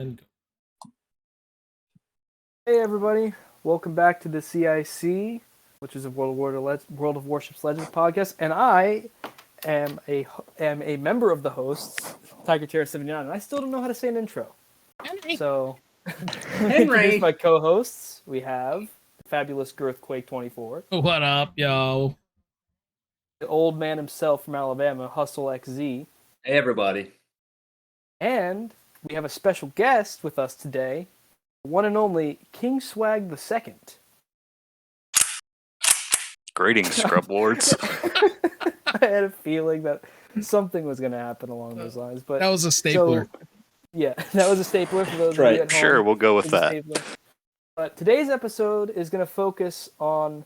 And go. Hey everybody, welcome back to the CIC, which is a World of Warships Legends podcast, and I am a member of the hosts, Tiger Terror 79, and I still don't know how to say an intro. Henry. So, let me introduce my co-hosts. We have Fabulous Girthquake 24, What up, yo? the old man himself from Alabama, Hustle XZ, Hey, everybody. and we have a special guest with us today, the one and only King Swag II. Greetings, Scrub Lords. I had a feeling that something was going to happen along those lines, but That was a stapler. Yeah, that was a stapler for those Right. of you at home. Sure, we'll go with It was a that. stapler. But today's episode is going to focus on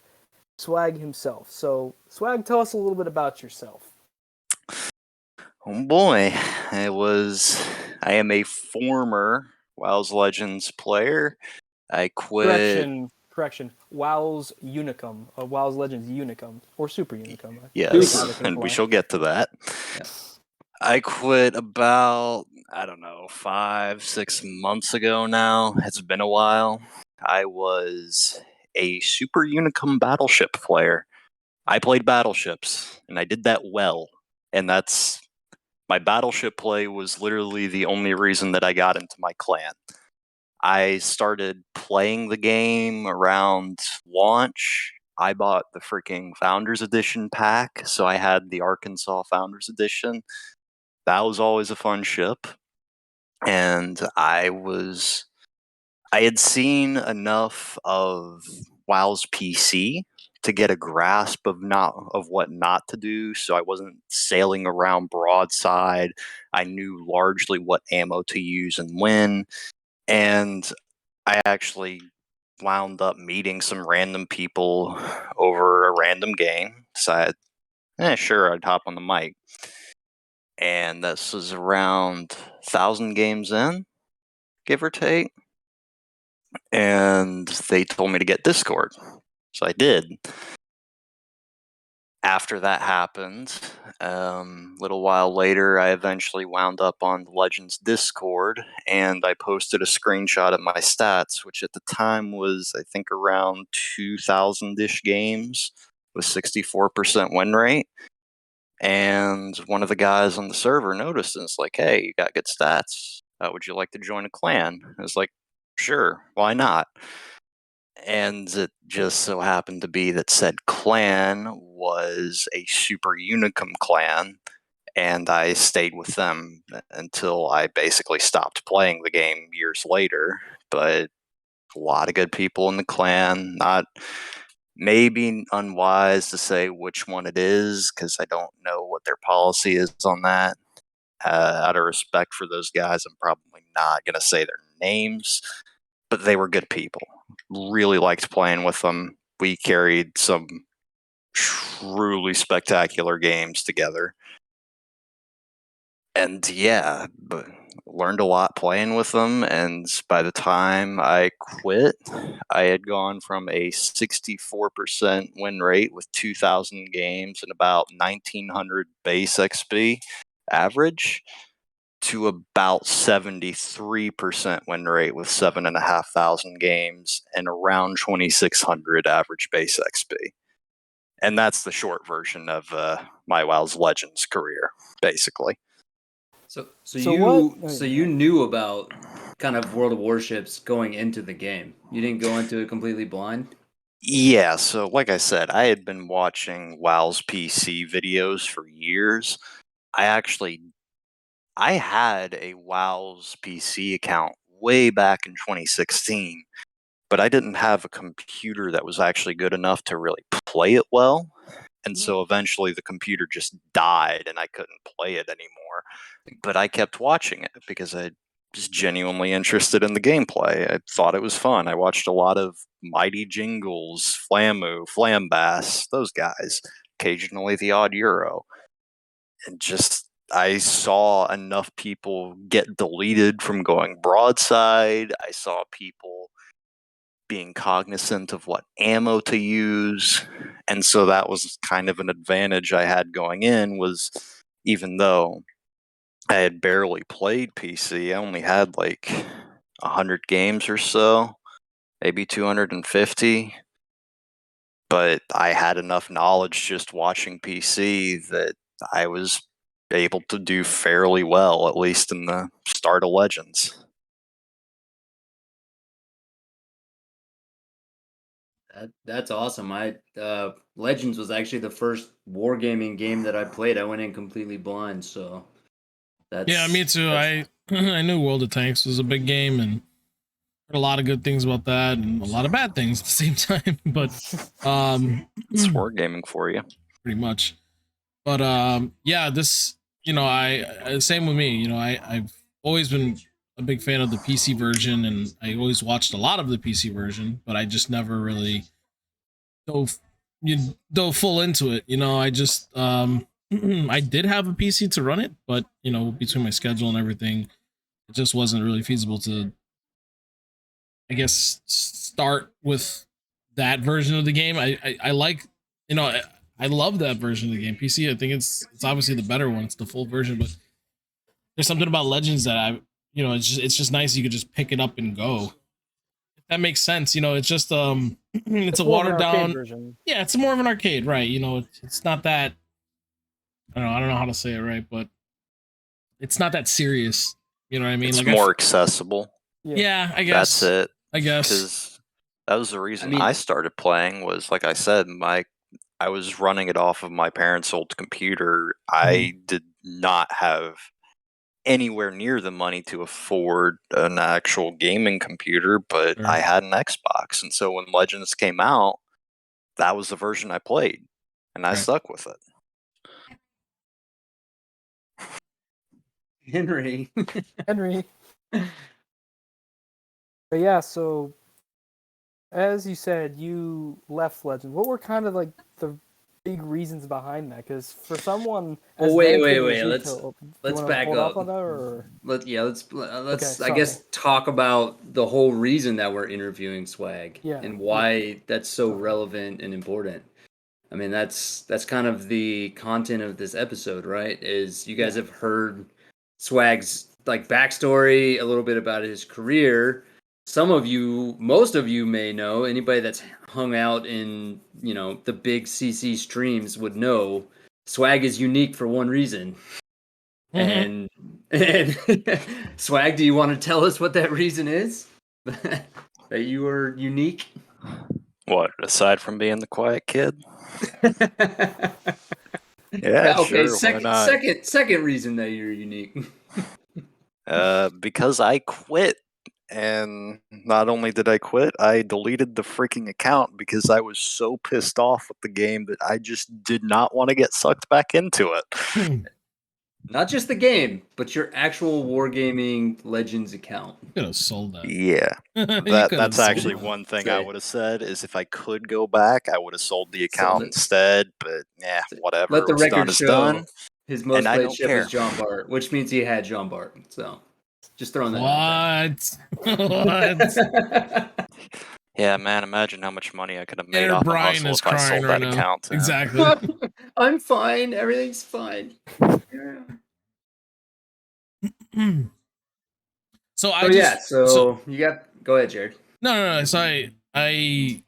Swag himself. So, Swag, tell us a little bit about yourself. Oh boy, I am a former WoW's Legends player. I quit. Correction. WoW's Unicum. WoW's Legends Unicum. Or Super Unicum. Yes, and we shall get to that. Yes. I quit about, 5-6 months ago now. It's been a while. I was a Super Unicum battleship player. I played battleships, and I did that well. And my battleship play was literally the only reason that I got into my clan. I started playing the game around launch. I bought the freaking Founders Edition pack, so I had the Arkansas Founders Edition. That was always a fun ship. And I had seen enough of WoW's PC to get a grasp of what not to do, so I wasn't sailing around broadside. I knew largely what ammo to use and when, and I actually wound up meeting some random people over a random game. Decided, sure, I'd hop on the mic. And this was around 1,000 games in, give or take. And they told me to get Discord. So I did. After that happened, a little while later, I eventually wound up on the Legends Discord, and I posted a screenshot of my stats, which at the time was, I think, around 2,000-ish games with 64% win rate. And one of the guys on the server noticed, and it's like, hey, you got good stats. Would you like to join a clan? I was like, sure, why not? And it just so happened to be that said clan was a Super Unicum clan, and I stayed with them until I basically stopped playing the game years later. But a lot of good people in the clan, not maybe unwise to say which one it is, because I don't know what their policy is on that. Out of respect for those guys, I'm probably not going to say their names, but they were good people. Really liked playing with them. We carried some truly spectacular games together. And yeah, but learned a lot playing with them. And by the time I quit, I had gone from a 64% win rate with 2,000 games and about 1,900 base XP average to about 73% win rate with 7,500 games and around 2,600 average base XP. And that's the short version of my WoW's Legends career, basically. So you knew about kind of World of Warships going into the game. You didn't go into it completely blind? Yeah, so like I said, I had been watching WoW's PC videos for years. I had a WoW's PC account way back in 2016, but I didn't have a computer that was actually good enough to really play it well. And so eventually the computer just died and I couldn't play it anymore. But I kept watching it because I was genuinely interested in the gameplay. I thought it was fun. I watched a lot of Mighty Jingles, Flamu, Flambass, those guys, occasionally the odd Euro. And just I saw enough people get deleted from going broadside. I saw people being cognizant of what ammo to use. And so that was kind of an advantage I had going in, was even though I had barely played PC, I only had like 100 games or so, maybe 250. But I had enough knowledge just watching PC that I was able to do fairly well, at least in the start of Legends. That's awesome. Legends was actually the first wargaming game that I played. I went in completely blind, so Yeah, me too. I knew World of Tanks was a big game and heard a lot of good things about that and a lot of bad things at the same time. But it's wargaming for you, pretty much. But yeah, this I same with me. I've always been a big fan of the PC version, and I always watched a lot of the PC version, but I just never really dove dove full into it. I just I did have a PC to run it, but between my schedule and everything, it just wasn't really feasible to, I guess, start with that version of the game. I like, I love that version of the game. PC, I think it's obviously the better one. It's the full version, but there's something about Legends that it's just nice. You could just pick it up and go. If that makes sense. It's just it's a watered down version. Yeah, it's more of an arcade, right? It's not that. I don't know how to say it right, but it's not that serious. You know what I mean? It's more accessible. Yeah, I guess. That's it. I guess. Because that was the reason I started playing was, like I said, I was running it off of my parents' old computer. I did not have anywhere near the money to afford an actual gaming computer, but I had an Xbox. And so when Legends came out, that was the version I played, and I stuck with it. Henry. But yeah, so as you said, you left Legends. What were kind of like the big reasons behind that? Because for someone, wait. Let's back up. On that, or? Let's okay, I guess talk about the whole reason that we're interviewing Swag and why that's so relevant and important. I mean, that's kind of the content of this episode, right? Is you guys have heard Swag's like backstory, a little bit about his career. Most of you may know, anybody that's hung out in, the big CC streams would know Swag is unique for one reason. And Swag, do you want to tell us what that reason is? That you are unique? What, aside from being the quiet kid? Yeah, okay, sure. Second reason that you're unique. Because I quit. And not only did I quit, I deleted the freaking account because I was so pissed off with the game that I just did not want to get sucked back into it. Not just the game, but your actual Wargaming Legends account. You could have sold that. Yeah. That's actually one thing I would have said is if I could go back, I would have sold the account instead. But yeah, whatever. Let the record show done. His most played ship is John Bart, which means he had John Bart. So just throwing that out there. What? Yeah, man, imagine how much money I could have made off of Hustle if I sold that account. Exactly. I'm fine. Everything's fine. So you got. Go ahead, Jared. No. So I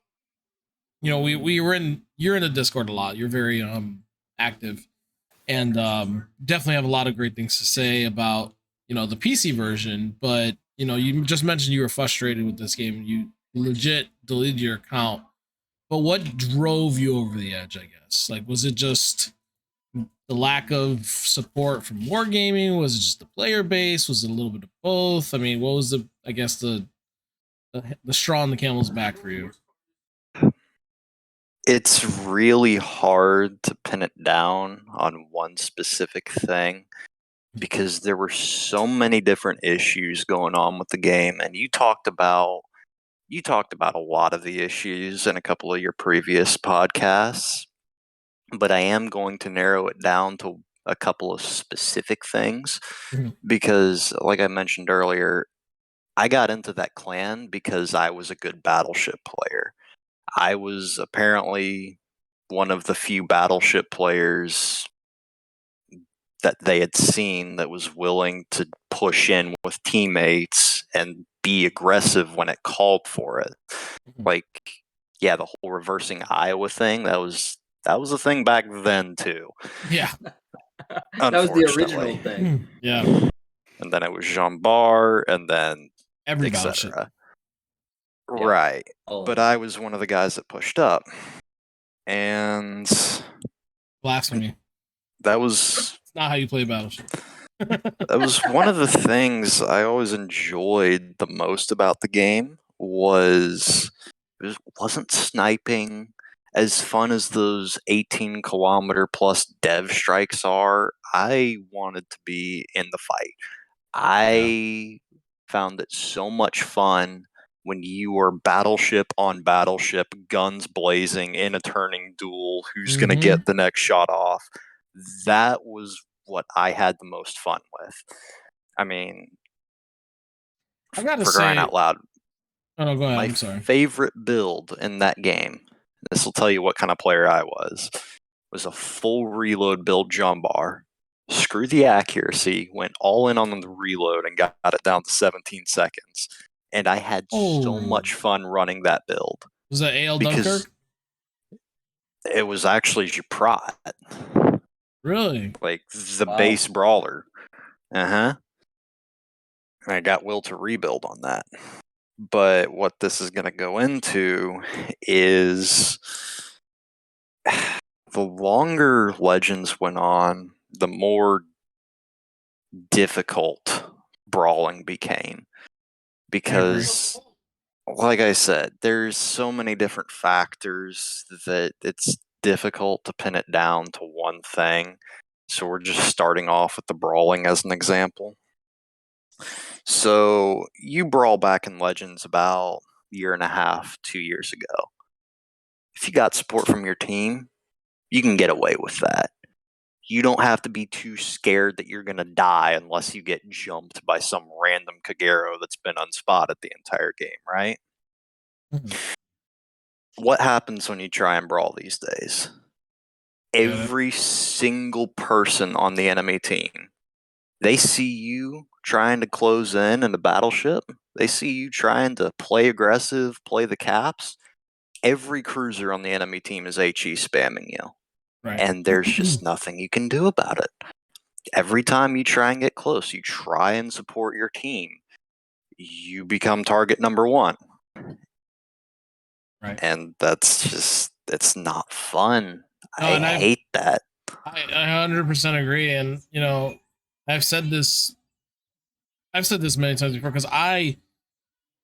we were you're in the Discord a lot. You're very active, and definitely have a lot of great things to say about the PC version. But you just mentioned you were frustrated with this game. You legit deleted your account. But what drove you over the edge? I guess was it just the lack of support from Wargaming? Was it just the player base? Was it a little bit of both? I mean, what was the straw on the camel's back for you? It's really hard to pin it down on one specific thing because there were so many different issues going on with the game, and you talked about a lot of the issues in a couple of your previous podcasts. But I am going to narrow it down to a couple of specific things because, like I mentioned earlier, I got into that clan because I was a good Battleship player. I was apparently one of the few Battleship players that they had seen that was willing to push in with teammates and be aggressive when it called for it. Like, yeah, the whole reversing Iowa thing, that was a thing back then too. Yeah. That was the original thing. Yeah. And then it was Jean Bar, and then Every etc. battleship. Yeah. Right. Oh. But I was one of the guys that pushed up. And Blasphemy. that was It's not how you play battleship. that was one of the things I always enjoyed the most about the game was it wasn't sniping as fun as those 18-kilometer plus dev strikes are. I wanted to be in the fight. I found it so much fun when you were battleship on battleship, guns blazing in a turning duel, who's going to get the next shot off. That was what I had the most fun with. I mean, I gotta for crying out loud. Oh, no, go ahead. My I'm sorry. favorite build in that game, this will tell you what kind of player I was a full reload build Jumbar. Screw the accuracy, went all in on the reload and got it down to 17 seconds. And I had so much fun running that build. Was that AL because Dunkirk? It was actually Japrat. Really? Like the base brawler. And I got Will to rebuild on that. But what this is going to go into is the longer Legends went on, the more difficult brawling became. Because, like I said, there's so many different factors that it's difficult to pin it down to one thing. So we're just starting off with the brawling as an example. So you brawl back in Legends about a year and a half, 2 years ago. If you got support from your team, you can get away with that. You don't have to be too scared that you're going to die unless you get jumped by some random Kagero that's been unspotted the entire game, right? What happens when you try and brawl these days? Every single person on the enemy team, they see you trying to close in a battleship. They see you trying to play aggressive, play the caps. Every cruiser on the enemy team is HE spamming you. Right. And there's just nothing you can do about it. Every time you try and get close, you try and support your team, you become target number one. Right. And that's just, it's not fun. I hate that. I 100% agree. And, you know, I've said this many times before because I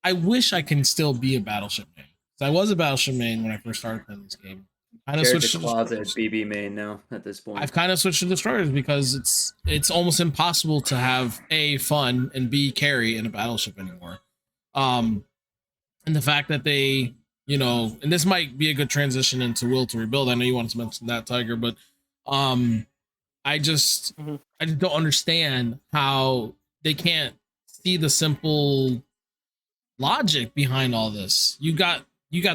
wish I can still be a battleship main. I was a battleship main when I first started playing this game. Kind of switched to closet BB main now at this point. I've kind of switched to destroyers because it's almost impossible to have A, fun, and B, carry in a battleship anymore. And the fact that they, you know, and this might be a good transition into Will to Rebuild. I know you wanted to mention that, Tiger, but I just don't understand how they can't see the simple logic behind all this. You got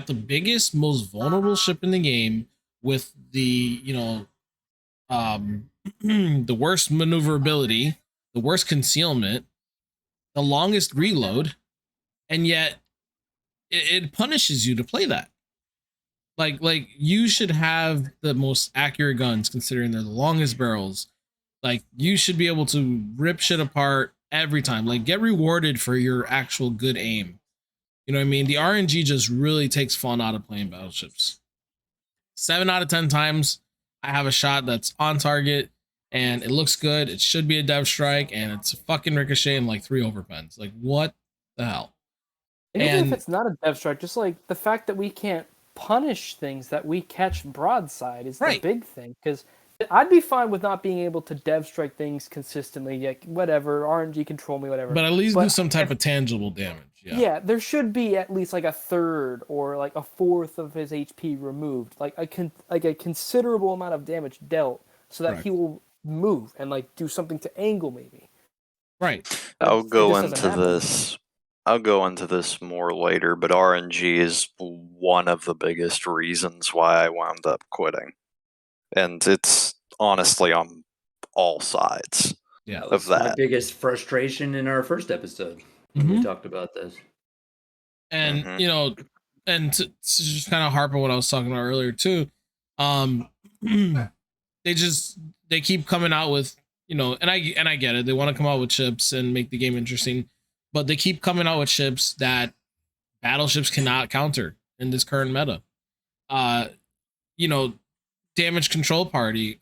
the biggest, most vulnerable ship in the game with the, you know, the worst maneuverability, the worst concealment, the longest reload, and yet it punishes you to play that. Like you should have the most accurate guns considering they're the longest barrels. Like you should be able to rip shit apart every time. Like get rewarded for your actual good aim. You know what I mean? The RNG just really takes fun out of playing battleships. 7 out of 10 times I have a shot that's on target and it looks good. It should be a dev strike and it's a fucking ricochet and like 3 overpens. Like what the hell? And even if it's not a dev strike, just like the fact that we can't punish things that we catch broadside is the big thing. Because I'd be fine with not being able to dev strike things consistently. Like whatever, RNG control me, whatever. But at least do some type of tangible damage. Yeah, there should be at least like a third or like a fourth of his HP removed, like a considerable amount of damage dealt, so that he will move and like do something to angle maybe. Right. I'll go into this more later, but RNG is one of the biggest reasons why I wound up quitting, and it's honestly on all sides. That was my biggest frustration in our first episode. when we talked about this. And and to just kind of harp on what I was talking about earlier too, they keep coming out with, and I get it. They want to come out with chips and make the game interesting, but they keep coming out with chips that battleships cannot counter in this current meta. You know, damage control party.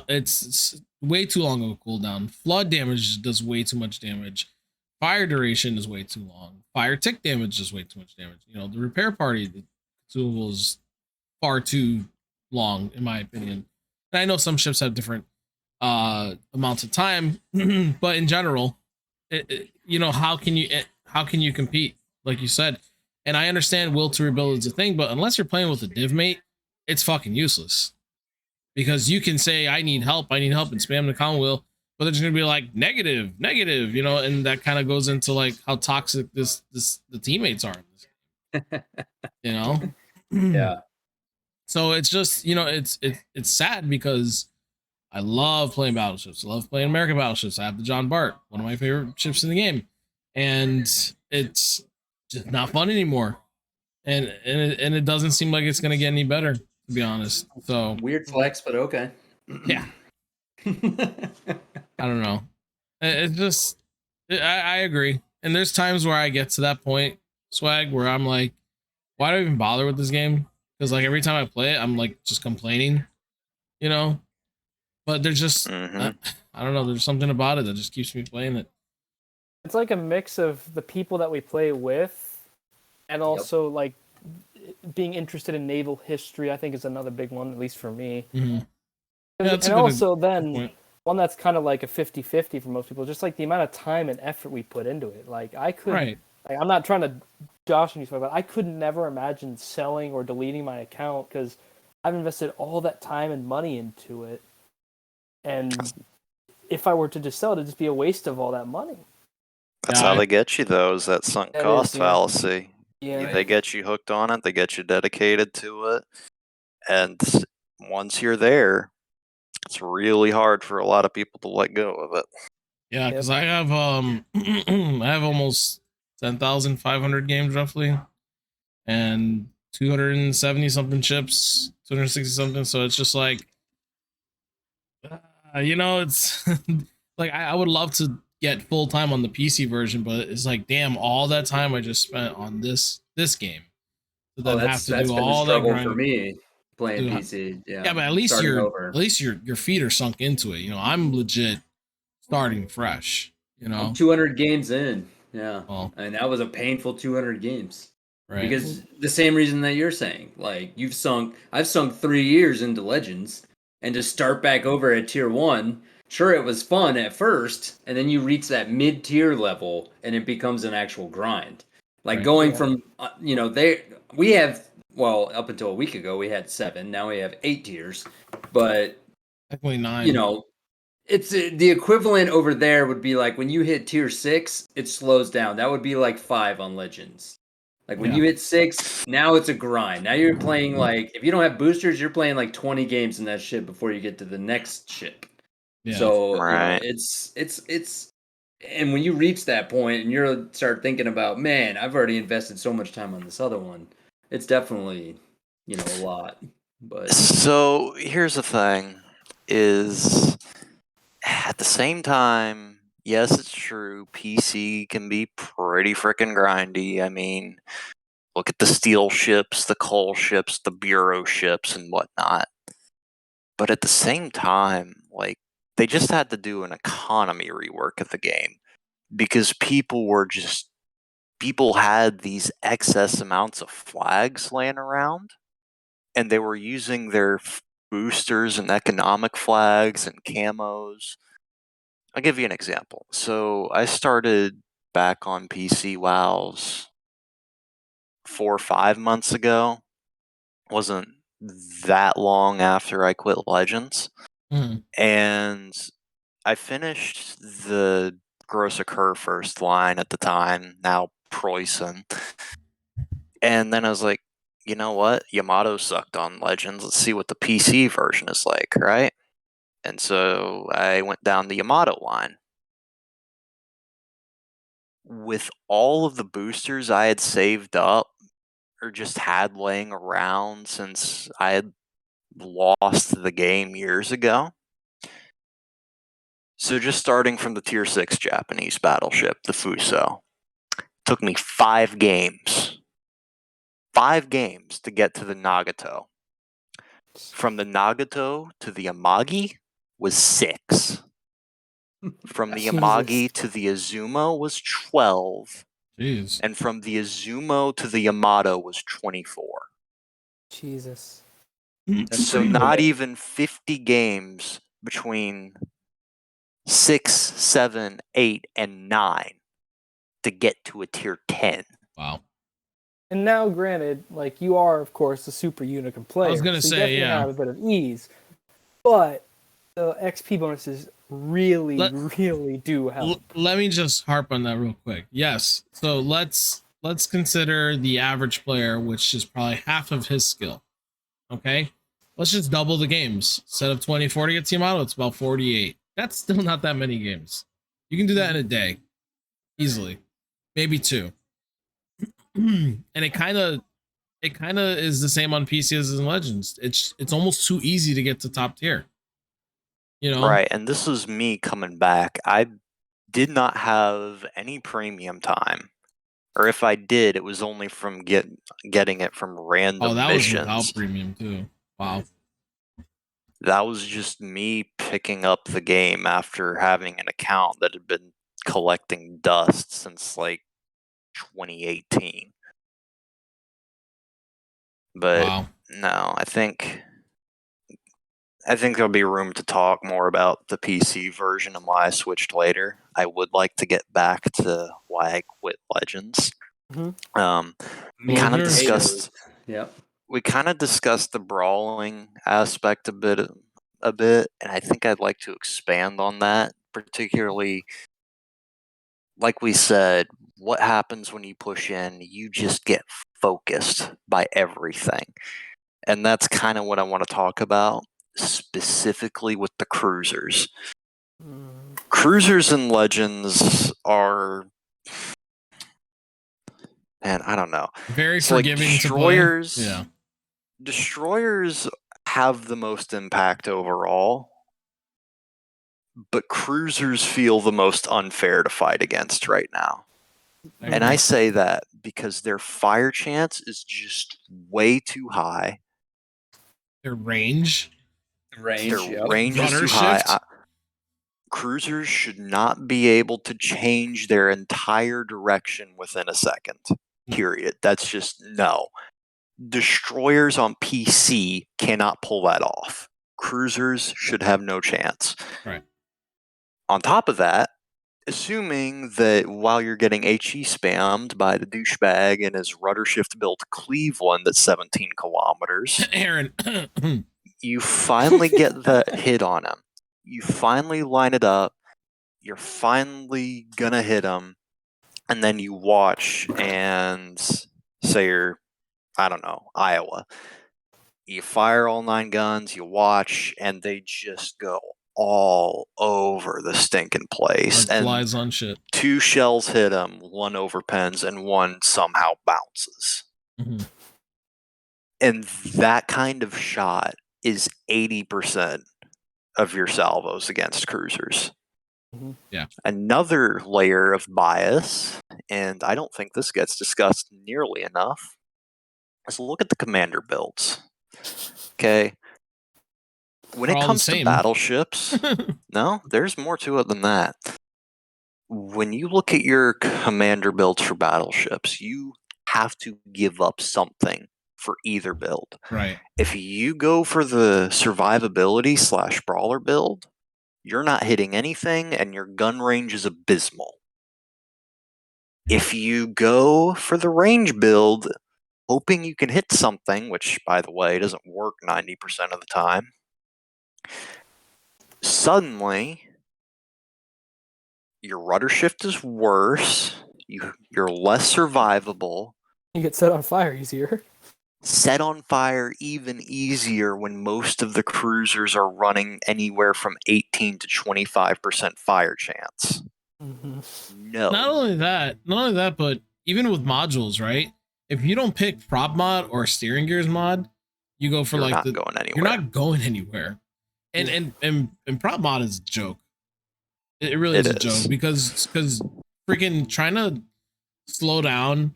It's way too long of a cooldown. Flood damage does way too much damage. Fire duration is way too long. Fire tick damage is way too much damage. The repair party, the consumable is far too long, in my opinion. And I know some ships have different amounts of time, but in general, how can you compete, like you said? And I understand will to rebuild is a thing, but unless you're playing with a div mate, it's fucking useless. Because you can say I need help, and spam the common wheel, but they're just gonna be like negative, and that kind of goes into like how toxic the teammates are. Yeah. So it's just it's sad because I love playing battleships. I love playing American battleships. I have the John Bart, one of my favorite ships in the game, and it's just not fun anymore. And it doesn't seem like it's gonna get any better, to be honest. So weird flex, but okay. Yeah. I don't know. It's just I agree. And there's times where I get to that point, Swag, where I'm like, why do I even bother with this game? Because like every time I play it, I'm like just complaining, But there's just I don't know. There's something about it that just keeps me playing it. It's like a mix of the people that we play with, and also like being interested in naval history. I think is another big one, at least for me. Mm-hmm. And also then one that's kind of like a 50-50 for most people, just like the amount of time and effort we put into it. Like I could, like, I'm not trying to josh you, but I could never imagine selling or deleting my account because I've invested all that time and money into it. And if I were to just sell it, it'd just be a waste of all that money. That's how they get you, though, is that sunk cost fallacy. Yeah. They get you hooked on it. They get you dedicated to it. And once you're there, it's really hard for a lot of people to let go of it. Yeah, because I have I have almost 10,500 games roughly, and 270 something chips, 260 something. So it's just like, it's like I would love to get full time on the PC version, but it's like, damn, all that time I just spent on this game. So then that's been a struggle for me playing PC. Yeah, but at least your feet are sunk into it. I'm legit starting fresh. I'm 200 games in. Yeah, and that was a painful 200 games. Right. Because the same reason that you're saying, like I've sunk 3 years into Legends, and to start back over at tier 1. Sure, it was fun at first, and then you reach that mid-tier level, and it becomes an actual grind. Like going from, we have, well, up until a week ago, we had 7. Now we have 8 tiers. But, technically 9. It's the equivalent over there would be like when you hit tier 6, it slows down. That would be like 5 on Legends. Like when you hit 6, now it's a grind. Now you're playing like, if you don't have boosters, you're playing like 20 games in that ship before you get to the next ship. Yeah. So it's and when you reach that point and you start thinking about, man, I've already invested so much time on this other one, it's definitely, a lot. But so here's the thing is at the same time, yes, it's true, PC can be pretty freaking grindy. I mean, look at the steel ships, the coal ships, the bureau ships and whatnot. But at the same time, like, they just had to do an economy rework of the game because people had these excess amounts of flags laying around, and they were using their boosters and economic flags and camos. I'll give you an example. So I started back on PC WoWs 4 or 5 months ago. Wasn't that long after I quit Legends. And I finished the Gross Occur first line at the time, now Preussen. And then I was like, you know what? Yamato sucked on Legends. Let's see what the PC version is like, right? And so I went down the Yamato line. with all of the boosters I had saved up or just had laying around since I had lost the game years ago. So just starting from the tier 6 Japanese battleship, the Fuso, took me 5 games. 5 games to get to the Nagato. From the Nagato to the Amagi was 6. From the Amagi to the Izumo was 12. Jeez. And from the Izumo to the Yamato was 24. Jesus. So not even 50 games between 6, 7, 8, and 9 to get to a tier 10. Wow. And now, granted, like, you are, of course, a super Unicum player. I was gonna so say, you definitely yeah. have a bit of ease. But the XP bonuses really do help. Let me just harp on that real quick. Yes. So let's consider the average player, which is probably half of his skill. Okay. Let's just double the games. Instead of 24 to get to Yamato, it's about 48. That's still not that many games. You can do that in a day. Easily. Maybe 2. And it kind of is the same on PC as in Legends. It's almost too easy to get to top tier. You know? Right, and this is me coming back. I did not have any premium time. Or if I did, it was only from getting it from random missions. Was without premium too. Wow. That was just me picking up the game after having an account that had been collecting dust since like 2018. But wow. No, I think there'll be room to talk more about the PC version and why I switched later. I would like to get back to why I quit Legends. We kind of discussed. Yep. We kind of discussed the brawling aspect a bit, and I think I'd like to expand on that, particularly, like we said, what happens when you push in? You just get focused by everything, and that's kind of what I want to talk about, specifically with the cruisers. Cruisers in Legends are, and I don't know, very so forgiving like destroyers. To play. Yeah. Destroyers have the most impact overall, but cruisers feel the most unfair to fight against right now. And I say that because their fire chance is just way too high. Their range is too high. Cruisers should not be able to change their entire direction within a second. Period. That's just no. Destroyers on PC cannot pull that off. Cruisers should have no chance. Right. On top of that, assuming that while you're getting HE spammed by the douchebag in his rudder shift built Cleveland that's 17 kilometers, Aaron, you finally get the hit on him. You finally line it up. You're finally gonna hit him, and then you watch and say you're, I don't know, Iowa. You fire all 9 guns, you watch, and they just go all over the stinking place. and flies on shit. 2 shells hit him, 1 overpens, and 1 somehow bounces. Mm-hmm. And that kind of shot is 80% of your salvos against cruisers. Mm-hmm. Yeah. Another layer of bias, and I don't think this gets discussed nearly enough, is look at the commander builds. Okay. When it comes to battleships, no, there's more to it than that. When you look at your commander builds for battleships, you have to give up something for either build. Right. If you go for the survivability / brawler build, you're not hitting anything and your gun range is abysmal. If you go for the range build, hoping you can hit something, which, by the way, doesn't work 90% of the time, suddenly your rudder shift is worse, you're less survivable. You get set on fire easier. Set on fire even easier when most of the cruisers are running anywhere from 18 to 25% fire chance. No. Not only that, but even with modules, right? If you don't pick prop mod or steering gears mod, you go for You're like not going anywhere. You're not going anywhere. And prop mod is a joke. It really is a joke because freaking trying to slow down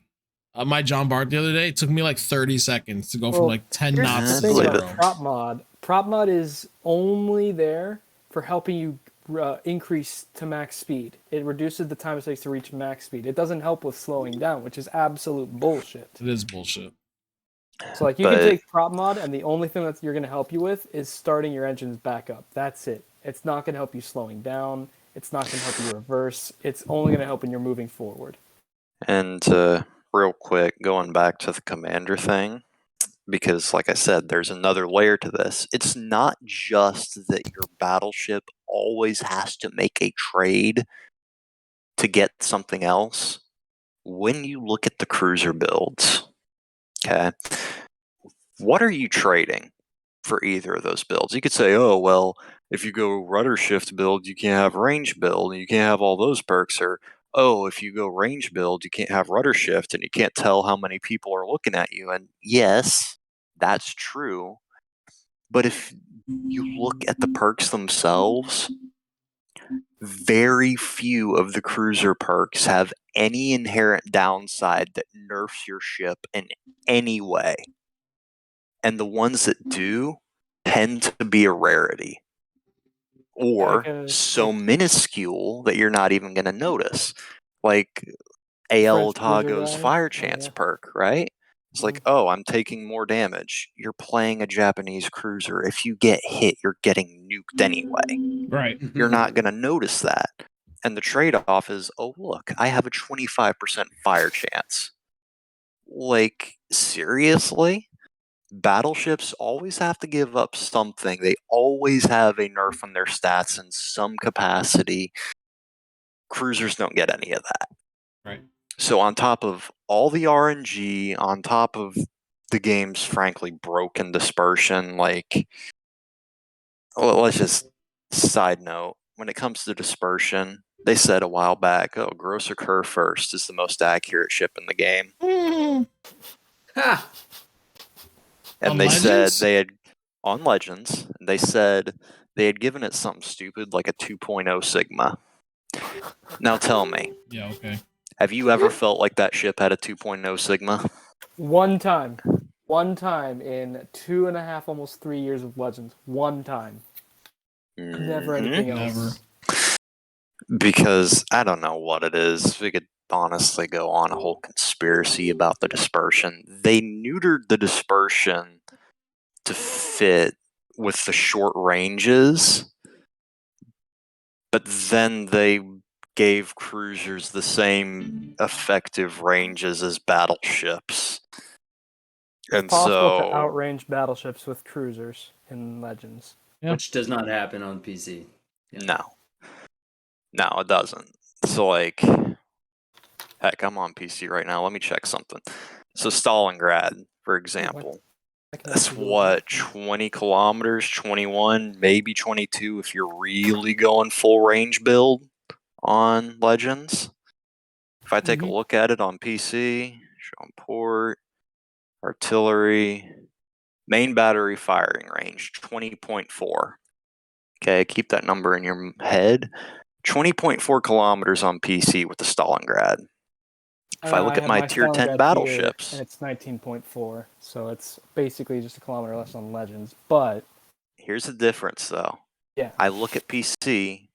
my John Bart the other day, it took me like 30 seconds to go from like 10 knots the to thing about 0. prop mod. Prop mod is only there for helping you increase to max speed. It reduces the time it takes to reach max speed. It doesn't help with slowing down, which is absolute bullshit. It is bullshit. So like you can take prop mod, and the only thing that you're going to help you with is starting your engines back up. That's it. It's not going to help you slowing down. It's not going to help you reverse. It's only going to help when you're moving forward. And real quick, going back to the commander thing, because like I said, there's another layer to this. It's not just that your battleship always has to make a trade to get something else. When you look at the cruiser builds, okay, what are you trading for either of those builds? You could say, oh, well, if you go rudder shift build, you can't have range build, and you can't have all those perks, or oh, if you go range build, you can't have rudder shift, and you can't tell how many people are looking at you. And yes, that's true. But if you look at the perks themselves, very few of the cruiser perks have any inherent downside that nerfs your ship in any way. And the ones that do tend to be a rarity. Or so minuscule that you're not even going to notice. Like AL Otago's Fire Chance perk, right? It's like, oh, I'm taking more damage. You're playing a Japanese cruiser. If you get hit, you're getting nuked anyway. Right. You're not going to notice that. And the trade-off is, oh, look, I have a 25% fire chance. Like, seriously? Battleships always have to give up something. They always have a nerf on their stats in some capacity. Cruisers don't get any of that. Right. So on top of all the RNG, on top of the game's frankly broken dispersion, like, well, let's just side note, when it comes to dispersion, they said a while back, oh, Grosser Curve First is the most accurate ship in the game. Ha! And On they Legends? said they had, on Legends, they said they had given it something stupid like a 2.0 Sigma. Now tell me. Yeah, okay. Have you ever felt like that ship had a 2.0 Sigma? One time. One time in 2.5, almost 3 years of Legends. One time. Never anything else. Never. Because I don't know what it is. We could honestly go on a whole conspiracy about the dispersion. They neutered the dispersion to fit with the short ranges, but then they gave cruisers the same effective ranges as battleships. It's possible to outrange battleships with cruisers in Legends. Yep. Which does not happen on PC. Yeah. No, it doesn't. So, like, heck, I'm on PC right now. Let me check something. So, Stalingrad, for example, that's what, 20 kilometers, 21, maybe 22 if you're really going full range build on Legends. If I take a look at it on PC, show on port, artillery, main battery firing range, 20.4. Okay, keep that number in your head. 20.4 kilometers on PC with the Stalingrad. If I look at my tier 10 battleships, and it's 19.4, so it's basically just a kilometer less on Legends. But here's the difference, though. Yeah. I look at PC,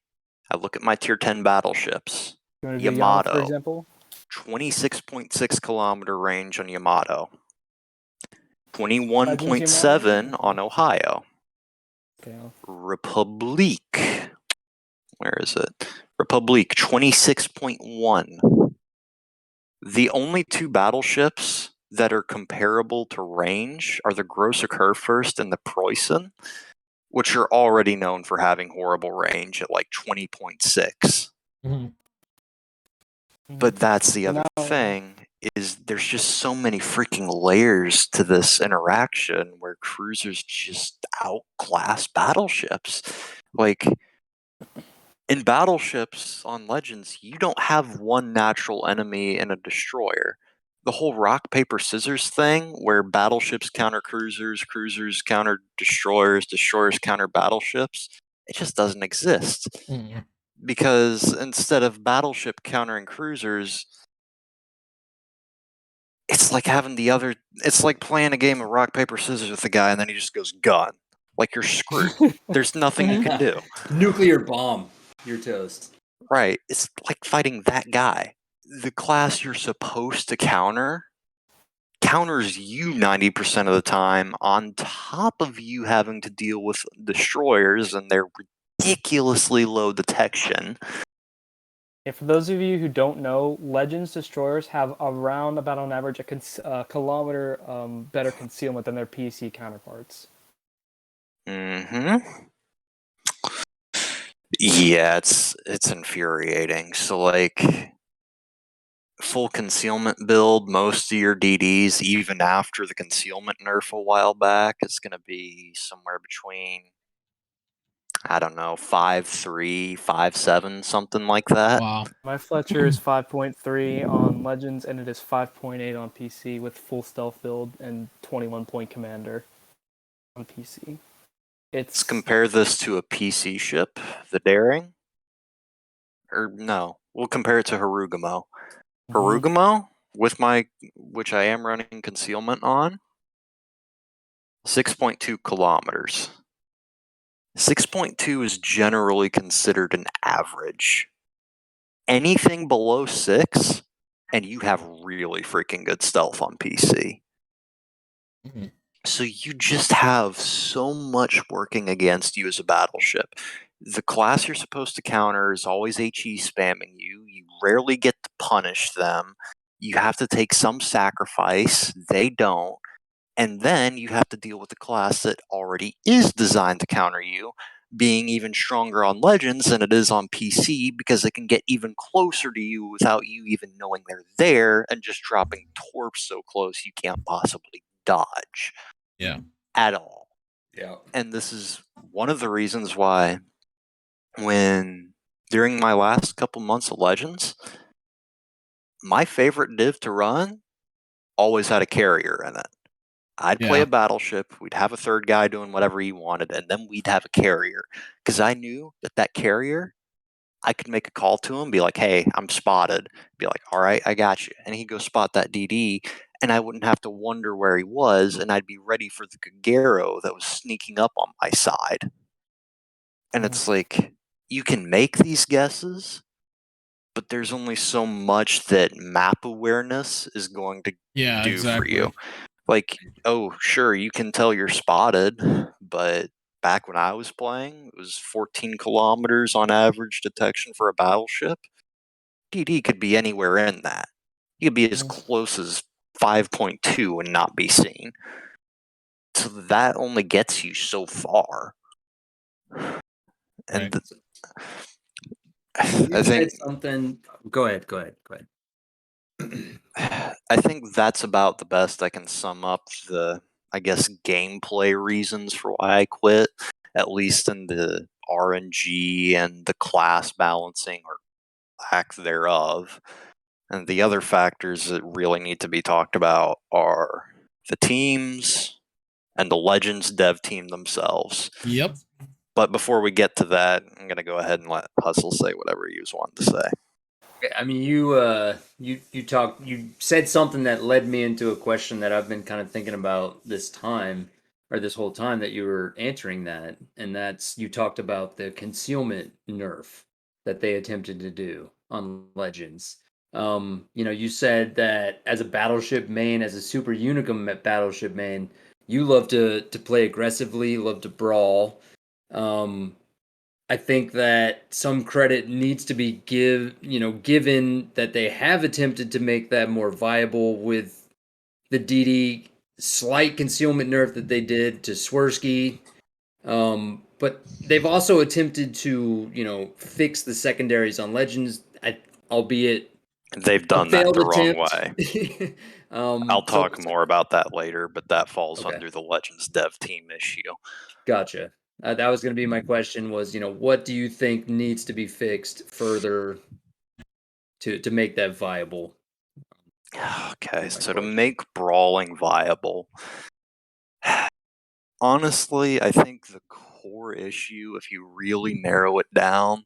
I look at my tier 10 battleships. Yamato, for example, 26.6 kilometer range on Yamato. 21.7 on Ohio. Okay. Republique. Where is it? Republique, 26.1. The only two battleships that are comparable to range are the Grosser Curve First and the Preußen, which are already known for having horrible range at like 20.6. But that's the other thing, is there's just so many freaking layers to this interaction where cruisers just outclass battleships. Like, In battleships on Legends, you don't have one natural enemy and a destroyer. The whole rock, paper, scissors thing, where battleships counter cruisers, cruisers counter destroyers, destroyers counter battleships, it just doesn't exist. Mm. Because instead of battleship countering cruisers, it's like it's like playing a game of rock, paper, scissors with a guy and then he just goes gun. Like you're screwed. There's nothing you can do. Nuclear bomb. You're toast. Right. It's like fighting that guy. The class you're supposed to counters you 90% of the time, on top of you having to deal with destroyers and their ridiculously low detection. Yeah, for those of you who don't know, Legends destroyers have around about on average a kilometer better concealment than their PC counterparts. Mm-hmm. Yeah, it's infuriating. So like full concealment build, most of your DDs, even after the concealment nerf a while back, is gonna be somewhere between, I don't know, 5.3, 5.7, something like that. Wow. My Fletcher is 5.3 on Legends, and it is 5.8 on PC with full stealth build and 21-point commander on PC. Let's compare this to a PC ship, the Daring. Or no, we'll compare it to Harugamo. Harugamo, which I am running concealment on, 6.2 kilometers. 6.2 is generally considered an average. Anything below 6, and you have really freaking good stealth on PC. Mm-hmm. So you just have so much working against you as a battleship. The class you're supposed to counter is always HE spamming you. You rarely get to punish them. You have to take some sacrifice. They don't. And then you have to deal with the class that already is designed to counter you, being even stronger on Legends than it is on PC because it can get even closer to you without you even knowing they're there and just dropping torps so close you can't possibly dodge. Yeah. At all. Yeah. And this is one of the reasons why during my last couple months of Legends, my favorite div to run always had a carrier in it. I'd play a battleship, we'd have a third guy doing whatever he wanted, and then we'd have a carrier. Because I knew that carrier, I could make a call to him, be like, hey, I'm spotted. Be like, all right, I got you. And he'd go spot that DD, and I wouldn't have to wonder where he was, and I'd be ready for the Gagero that was sneaking up on my side. And it's like, you can make these guesses, but there's only so much that map awareness is going to do for you. Like, oh, sure, you can tell you're spotted, but back when I was playing, it was 14 kilometers on average detection for a battleship. DD could be anywhere in that. You could be as close as 5.2 and not be seen. So that only gets you so far. And I think something. Go ahead. I think that's about the best I can sum up the, I guess, gameplay reasons for why I quit, at least in the RNG and the class balancing or lack thereof. And the other factors that really need to be talked about are the teams and the Legends dev team themselves. Yep. But before we get to that, I'm going to go ahead and let Hustle say whatever he was wanting to say. I mean, you said something that led me into a question that I've been kind of thinking about this whole time that you were answering that, and that's you talked about the concealment nerf that they attempted to do on Legends. You said that as a battleship main, as a super unicum battleship main, you love to play aggressively, love to brawl. I think that some credit needs to be given that they have attempted to make that more viable with the DD slight concealment nerf that they did to Swirsky. But they've also attempted to, fix the secondaries on Legends, albeit they've done that the wrong way. I'll talk more about that later, but that falls under the Legends dev team issue. Gotcha. That was going to be my question was, what do you think needs to be fixed further to make that viable? Okay, so to make brawling viable, honestly, I think the core issue, if you really narrow it down,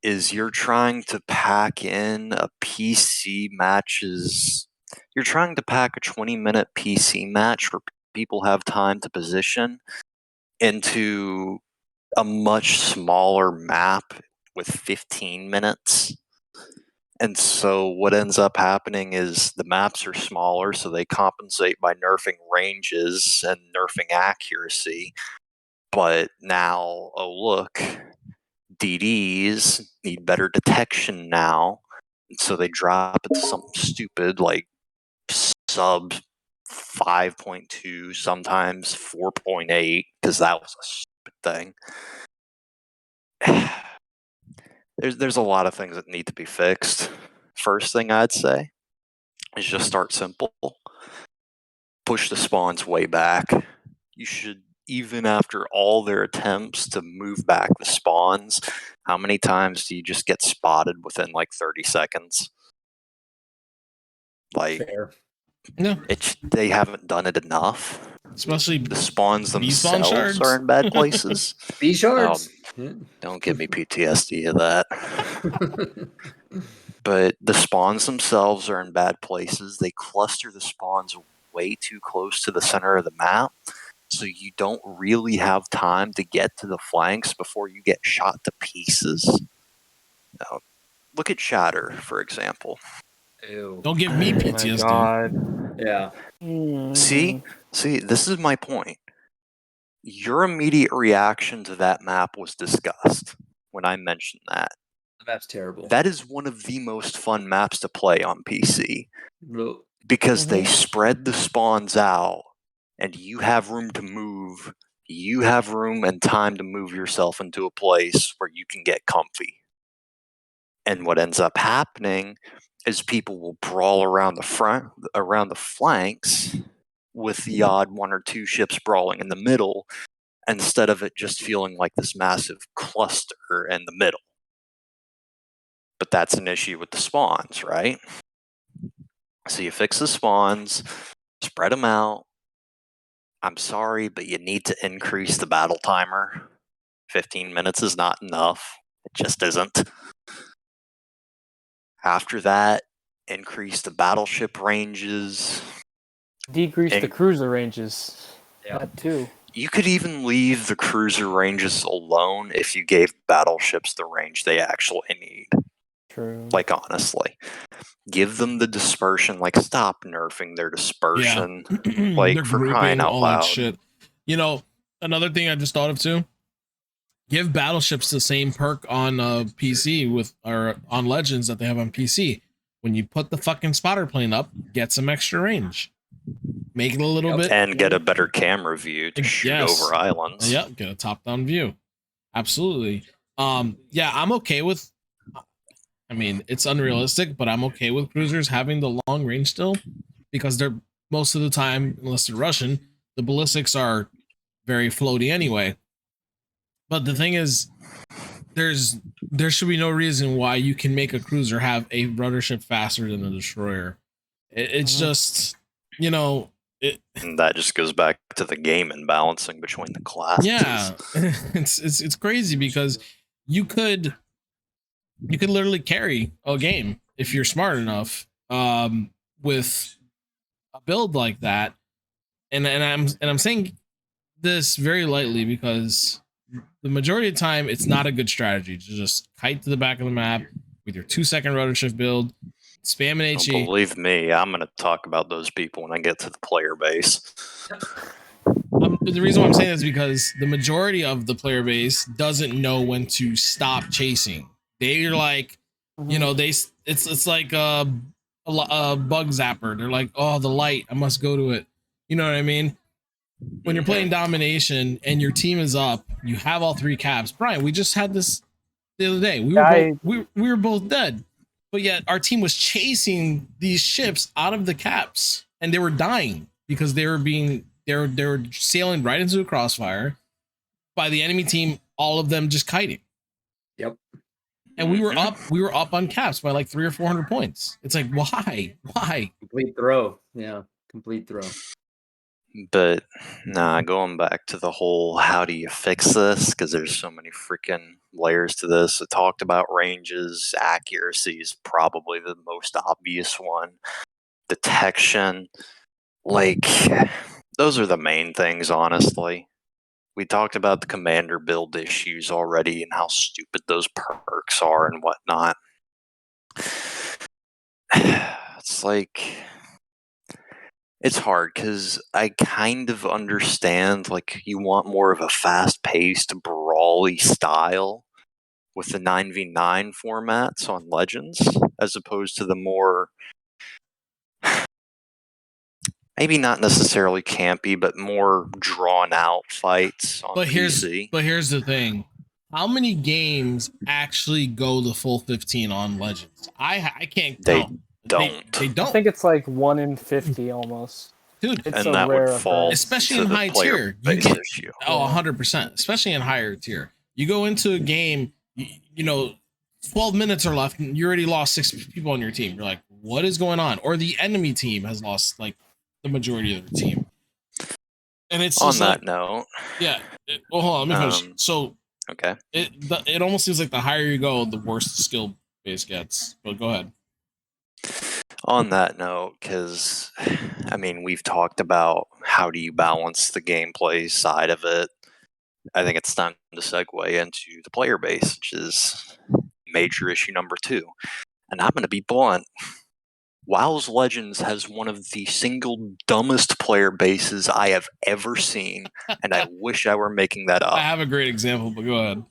is you're trying to pack in a PC matches. You're trying to pack a 20-minute PC match where people have time to position into a much smaller map with 15 minutes. And so what ends up happening is the maps are smaller, so they compensate by nerfing ranges and nerfing accuracy. But now, oh look, DDs need better detection now, and so they drop it to something stupid like sub 5.2, sometimes 4.8, because that was a stupid thing. There's a lot of things that need to be fixed. First thing I'd say is just start simple. Push the spawns way back. You should, even after all their attempts to move back the spawns, how many times do you just get spotted within like 30 seconds? Like, Fair. No, they haven't done it enough. especially The spawns B-spawn themselves shards. are in bad places. B shards. Don't give me PTSD of that. But the spawns themselves are in bad places. They cluster the spawns way too close to the center of the map, so you don't really have time to get to the flanks before you get shot to pieces. Now, look at Shatter, for example. Ew. Don't give me PTSD. Oh my God. Yeah. See, this is my point. Your immediate reaction to that map was disgust when I mentioned that. The map's terrible. That is one of the most fun maps to play on PC Real- because they spread the spawns out and you have room to move. You have room and time to move yourself into a place where you can get comfy. And what ends up happening is people will brawl around the flanks with the odd one or two ships brawling in the middle, instead of it just feeling like this massive cluster in the middle. But that's an issue with the spawns, right? So you fix the spawns, spread them out. I'm sorry, but you need to increase the battle timer. 15 minutes is not enough. It just isn't. After that, increase the battleship ranges. Decrease the cruiser ranges. Yeah. That too. You could even leave the cruiser ranges alone if you gave battleships the range they actually need. True. Like, honestly. Give them the dispersion. Like, stop nerfing their dispersion. Yeah. Like, They're for grouping, crying out all loud. that shit. Another thing I just thought of too. Give battleships the same perk on PC or on Legends that they have on PC. When you put the fucking spotter plane up, get some extra range. Make it a little bit. And get a better camera view to shoot over islands. Yep, get a top-down view. Absolutely. Yeah, I'm okay with. I mean, it's unrealistic, but I'm okay with cruisers having the long range still, because they're most of the time, unless they're Russian, the ballistics are very floaty anyway. But the thing is, there should be no reason why you can make a cruiser have a rudder ship faster than a destroyer. It's just, and that just goes back to the game and balancing between the classes. Yeah, it's crazy because you could literally carry a game if you're smart enough with a build like that. And I'm saying this very lightly because the majority of the time it's not a good strategy to just kite to the back of the map with your 2-second rudder shift build, spam an HE. Believe me, I'm going to talk about those people when I get to the player base. The reason why I'm saying this is because the majority of the player base doesn't know when to stop chasing. They're like, it's like a bug zapper. They're like, oh, the light, I must go to it. You know what I mean? When you're playing domination and your team is up, you have all 3 caps. Brian, we just had this the other day. We were both dead, but yet our team was chasing these ships out of the caps, and they were dying because they were sailing right into the crossfire. by the enemy team, all of them just kiting. Yep. And we were up on caps by like 300 or 400 points. It's like, why? Complete throw. Yeah. Complete throw. But going back to the whole how do you fix this? Because there's so many freaking layers to this. I talked about ranges, accuracy is probably the most obvious one. Detection, like those are the main things, honestly. We talked about the commander build issues already and how stupid those perks are and whatnot. It's like, it's hard because I kind of understand, like, you want more of a fast-paced, brawly style with the 9v9 formats on Legends, as opposed to the more, maybe not necessarily campy, but more drawn-out fights on PC. But here's the thing. How many games actually go the full 15 on Legends? I can't count. They don't. I think it's like 1 in 50 almost. Dude, it's and that would fall especially in high tier. You get, issue. 100%. Especially in higher tier. You go into a game, 12 minutes are left, and you already lost 6 people on your team. You're like, what is going on? Or the enemy team has lost like the majority of their team. And it's on that note. Yeah. Hold on, let me finish. So okay. It almost seems like the higher you go, the worse the skill base gets. But go ahead. On that note, because I mean, we've talked about how do you balance the gameplay side of it. I think it's time to segue into the player base, which is major issue number 2. And I'm going to be blunt. WoW's Legends has one of the single dumbest player bases I have ever seen, and I wish I were making that up. I have a great example, but go ahead.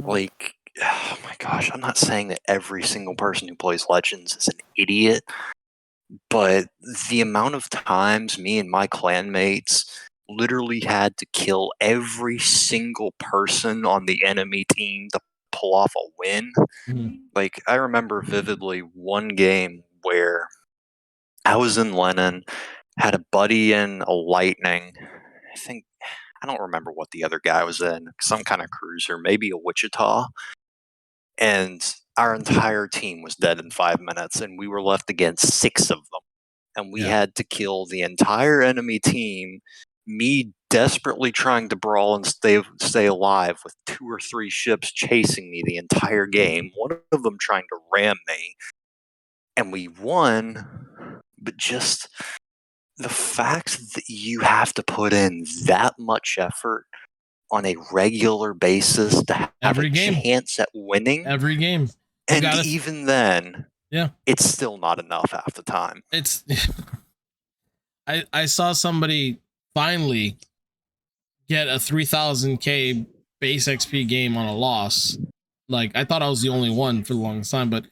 Like, oh my gosh, I'm not saying that every single person who plays Legends is an idiot, but the amount of times me and my clanmates literally had to kill every single person on the enemy team to pull off a win. Mm-hmm. Like, I remember vividly one game where I was in Lennon, had a buddy in a Lightning. I don't remember what the other guy was in, some kind of cruiser, maybe a Wichita. And our entire team was dead in 5 minutes, and we were left against 6 of them. And we had to kill the entire enemy team, me desperately trying to brawl and stay alive with 2 or 3 ships chasing me the entire game, one of them trying to ram me. And we won, but just the fact that you have to put in that much effort on a regular basis to have a chance at winning. Every game. And even then, it's still not enough half the time. It's I saw somebody finally get a 3000k base XP game on a loss. Like, I thought I was the only one for the longest time, but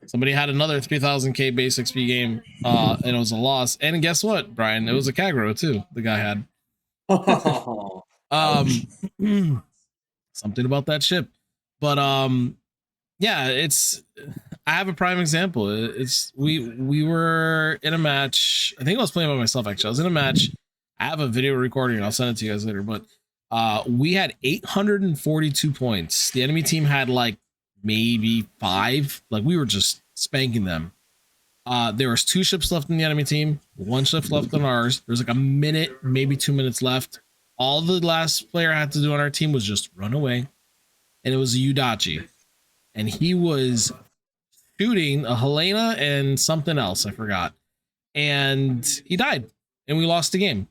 somebody had another 3000k base XP game, and it was a loss. And guess what, Brian? It was a Kagro too. The guy had. Something about that ship, but it's. I have a prime example. We were in a match. I think I was playing by myself. Actually, I was in a match. I have a video recording. I'll send it to you guys later. But we had 842 points. The enemy team had like maybe 5. Like, we were just spanking them. There was 2 ships left in the enemy team, 1 ship left on ours. There's like a minute, maybe 2 minutes left. All the last player had to do on our team was just run away, and it was a Udachi, and he was shooting a Helena and something else, I forgot, and he died, and we lost the game.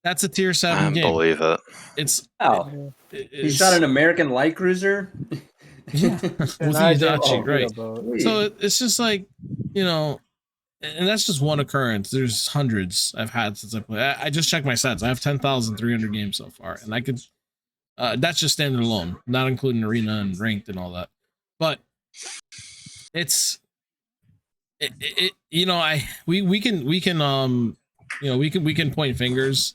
That's a tier 7 game. I believe it. He shot an American light cruiser. Yeah, with Udachi, right? So it's just like, and that's just one occurrence. There's hundreds I've had since I played. I just checked my stats. I have 10,300 games so far, and I could. That's just standard alone, not including arena and ranked and all that. But we can point fingers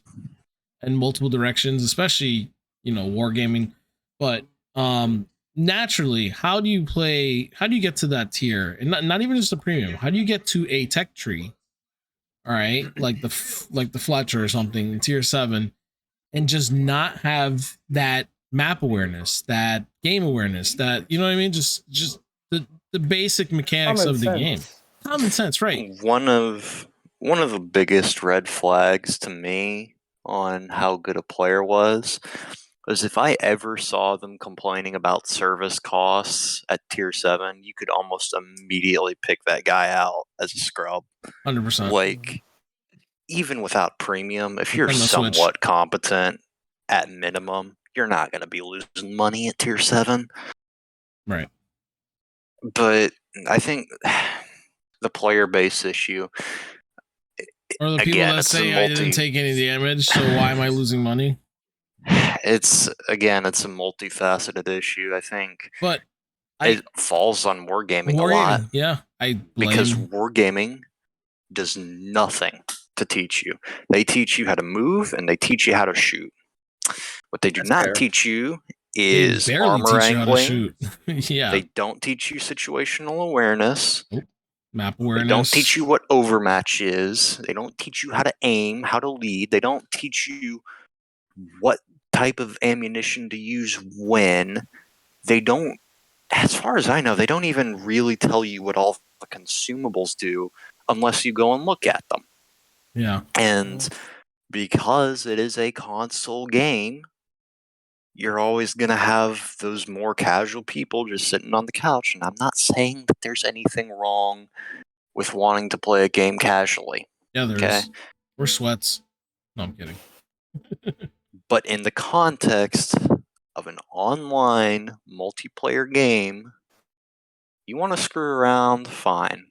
in multiple directions, especially wargaming. But naturally, how do you get to that tier? And not even just a premium. How do you get to a tech tree? All right, like the Fletcher or something, tier 7, and just not have that map awareness, that game awareness, that, you know what I mean? Just the basic mechanics Common of the game. sense. Common sense, right? One of the biggest red flags to me on how good a player was if I ever saw them complaining about service costs at tier 7, you could almost immediately pick that guy out as a scrub. 100%. Like, even without premium, if you're Nintendo somewhat Switch. competent at minimum, you're not going to be losing money at tier 7. Right. But I think the player base issue, Or the people again, that it's say I didn't take any damage, so why am I losing money? It's a multifaceted issue. I think But it falls on wargaming a lot. Yeah, I blame. Because wargaming does nothing to teach you. They teach you how to move and they teach you how to shoot. What they do not teach you is armor angling. Yeah. They don't teach you situational awareness. Map awareness. They don't teach you what overmatch is. They don't teach you how to aim, how to lead. They don't teach you what type of ammunition to use when. They don't, as far as I know, they don't even really tell you what all the consumables do unless you go and look at them. Yeah. And because it is a console game, you're always going to have those more casual people just sitting on the couch. And I'm not saying that there's anything wrong with wanting to play a game casually. Yeah, there's. Okay? We're sweats. No, I'm kidding. But in the context of an online multiplayer game, you want to screw around, fine.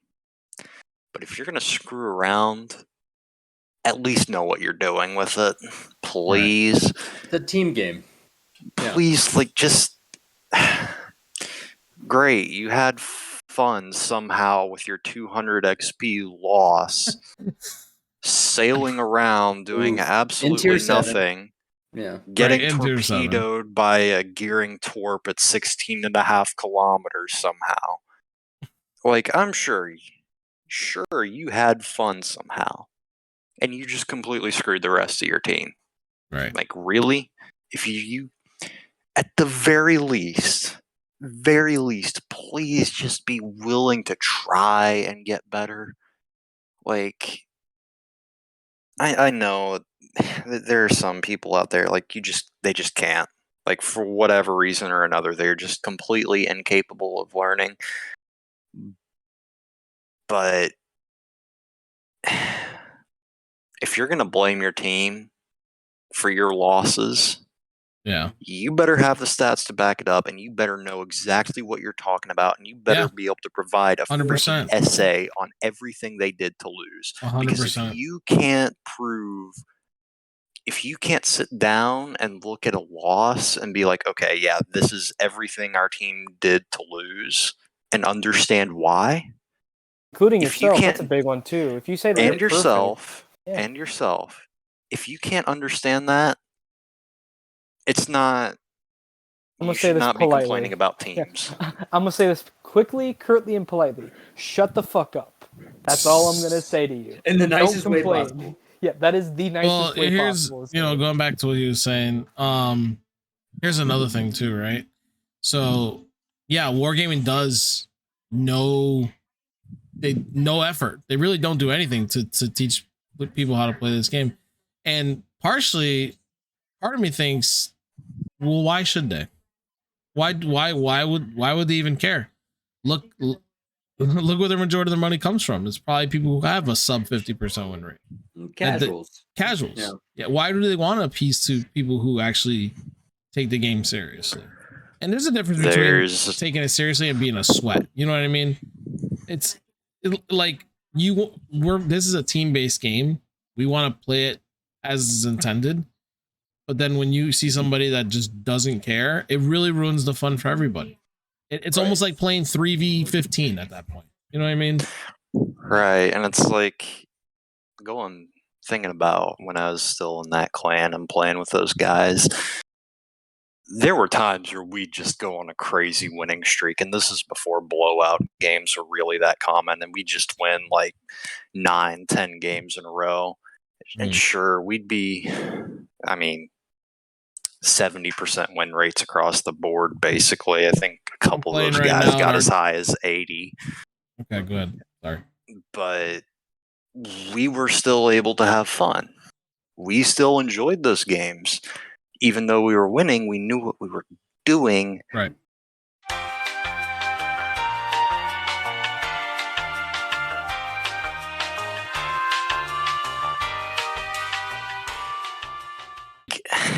But if you're going to screw around, at least know what you're doing with it. Please. Right. It's a team game. Please, just... Great, you had fun somehow with your 200 XP loss, sailing around, doing absolutely nothing. Yeah. Getting torpedoed by a gearing torp at 16.5 kilometers somehow. I'm sure you had fun somehow. And you just completely screwed the rest of your team. Right. Really? If you at the very least, please just be willing to try and get better. I know there are some people out there, they just can't. For whatever reason or another, they're just completely incapable of learning. But if you're going to blame your team for your losses, you better have the stats to back it up, and you better know exactly what you're talking about, and you better be able to provide a 100% essay on everything they did to lose. 100%. Because if you can't sit down and look at a loss and be like, okay, yeah, this is everything our team did to lose, and understand why. Including yourself, that's a big one too. If you say that and yourself, if you can't understand that, it's not. I'm gonna say this politely. Be complaining about teams. Yeah. I'm gonna say this quickly, curtly, and politely. Shut the fuck up. That's all I'm gonna say to you. In the nicest way possible. Yeah, that is the nicest way possible. Going back to what he was saying. Here's another thing too, right? So, yeah, wargaming does no effort. They really don't do anything to teach people how to play this game, and partially, part of me thinks, well, why should they? Why would they even care? Look where the majority of their money comes from. It's probably people who have a sub 50% win rate. Casuals. Yeah. Why do they want to appease to people who actually take the game seriously? And there's a difference between taking it seriously and being a sweat. You know what I mean? This is a team-based game. We want to play it as is intended. But then when you see somebody that just doesn't care, it really ruins the fun for everybody. It's almost like playing 3v15 at that point. You know what I mean? Right. And it's thinking about when I was still in that clan and playing with those guys, there were times where we'd just go on a crazy winning streak. And this is before blowout games were really that common. And we just win 9-10 games in a row. And sure, we'd be, 70% win rates across the board, basically. I think a couple of those Playing right guys now got in as high as 80. Okay, good. Sorry. But we were still able to have fun. We still enjoyed those games. Even though we were winning, we knew what we were doing. Right.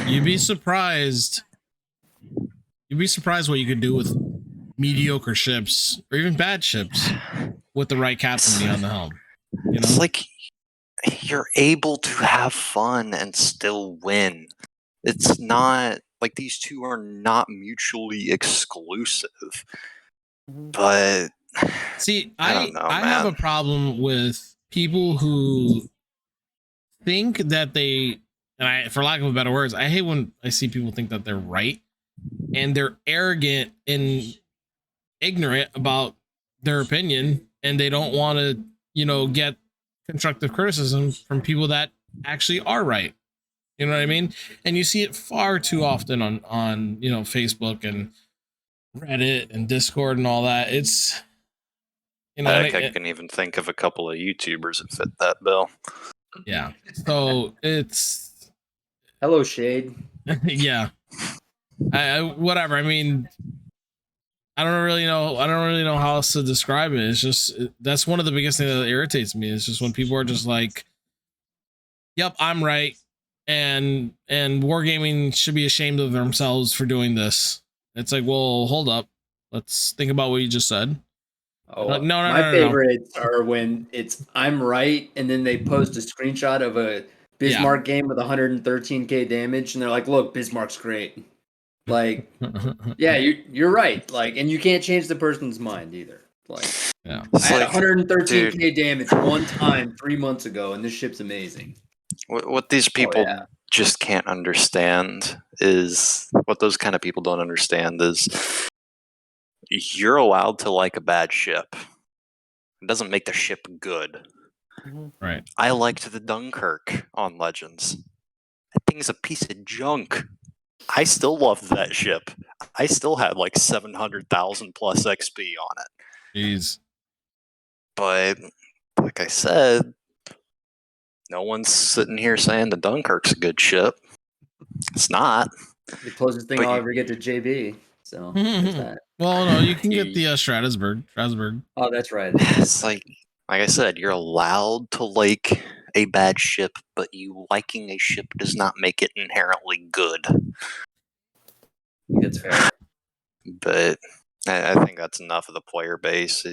You'd be surprised. You'd be surprised what you could do with mediocre ships or even bad ships with the right captain on the helm. You know? It's like you're able to have fun and still win. It's not like these two are not mutually exclusive. But see, I don't know, I man. have a problem with people who think that they, and I, for lack of better words, I hate when I see people think that they're right and they're arrogant and ignorant about their opinion, and they don't want to, get constructive criticism from people that actually are right. You know what I mean? And you see it far too often on Facebook and Reddit and Discord and all that. It's I can even think of a couple of YouTubers that fit that bill. Yeah. So it's hello Shade. Yeah. I whatever. I mean, I don't really know how else to describe it. It's just that's one of the biggest things that irritates me. It's just when people are just like, "Yep, I'm right," and wargaming should be ashamed of themselves for doing this. It's like, well, hold up, let's think about what you just said. Oh, my favorites are when it's I'm right, and then they post a screenshot of a Bismarck game with 113k damage, and they're like, "Look, Bismarck's great." Like, yeah, you're right. Like, and you can't change the person's mind either. Like, yeah, I had 113k damage one time 3 months ago, and this ship's amazing. What these people just can't understand is what those kind of people don't understand is you're allowed to like a bad ship. It doesn't make the ship good. Right. I liked the Dunkirk on Legends. That thing's a piece of junk. I still loved that ship. I still had like 700,000 plus XP on it. Jeez. But like I said, no one's sitting here saying the Dunkirk's a good ship. It's not. The closest thing I'll ever get to JB. So there's that. Well, no, you can get the Strasbourg. Oh, that's right. It's like I said, you're allowed to like a bad ship, but you liking a ship does not make it inherently good. That's fair. But I think that's enough of the player base.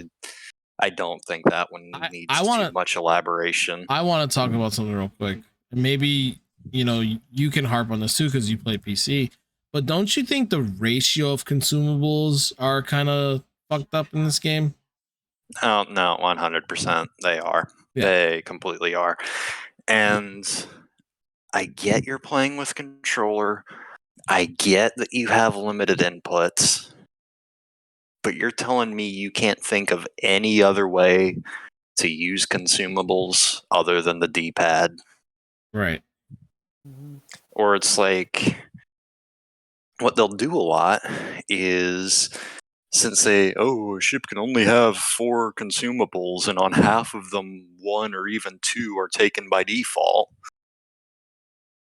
I don't think that one needs too much elaboration. I want to talk about something real quick. Maybe, you can harp on this too because you play PC. But don't you think the ratio of consumables are kind of fucked up in this game? Oh, no, 100%. They are. Yeah. They completely are. And I get you're playing with controller. I get that you have limited inputs. But you're telling me you can't think of any other way to use consumables other than the D-pad? Right. Or it's like, what they'll do a lot is, since a ship can only have 4 consumables, and on half of them, 1 or even 2 are taken by default.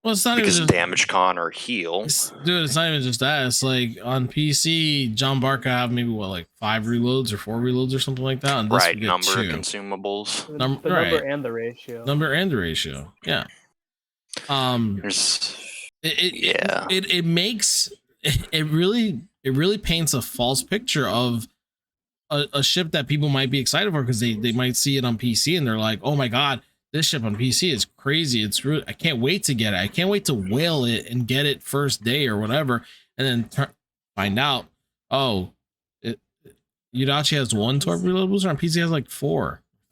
Well, it's not because even just, damage con or heal. Dude, it's not even just that. It's like on PC, John Barca have maybe 5 reloads or 4 reloads or something like that. And this right, number 2. Of consumables. The number and the ratio. Number and the ratio. Yeah. It makes it really paints a false picture of a ship that people might be excited for because they might see it on PC and they're like, oh my god, this ship on PC is crazy. It's really, I can't wait to get it. I can't wait to whale it and get it first day or whatever, and then find out, Yudachi has 1 torp reload booster on PC has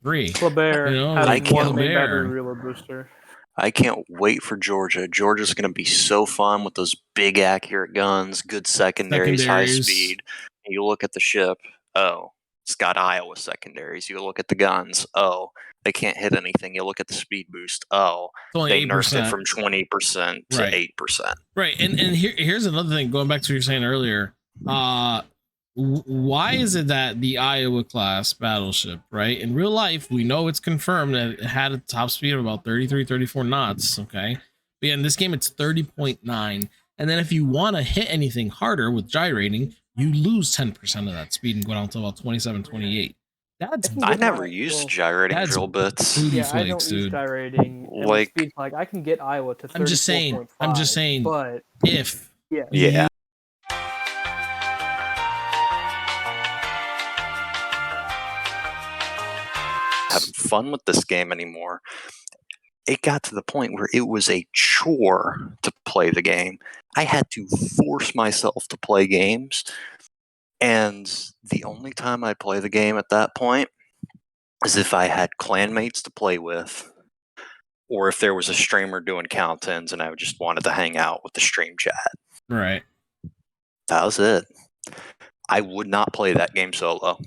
3. Kleber has 1 main battery reload booster. I can't wait for Georgia. Georgia's going to be so fun with those big accurate guns, good secondaries, high speed. And you look at the ship. Oh, It's got Iowa secondaries. You look at the guns. Oh, they can't hit anything. You look at the speed boost. Oh, It's only they 8%. nerfed it from 20% to Right. 8%. Right. And here's another thing, going back to what you were saying earlier. Why is it that the Iowa class battleship, right? In real life, we know it's confirmed that it had a top speed of about 33, 34 knots. Okay. But yeah, in this game, it's 30.9. And then if you want to hit anything harder with gyrating, you lose 10% of that speed and go down to about 27, 28. I never used gyrating drill bits. Yeah, I don't use gyrating. And with speed flag, I can get Iowa to 34.5. I'm just saying. But if yeah. Having fun with this game anymore. It got to the point where it was a chore to play the game. I had to force myself to play games. And the only time I'd play the game at that point is if I had clanmates to play with, or if there was a streamer doing count-ins and I just wanted to hang out with the stream chat. Right. That was it. I would not play that game solo.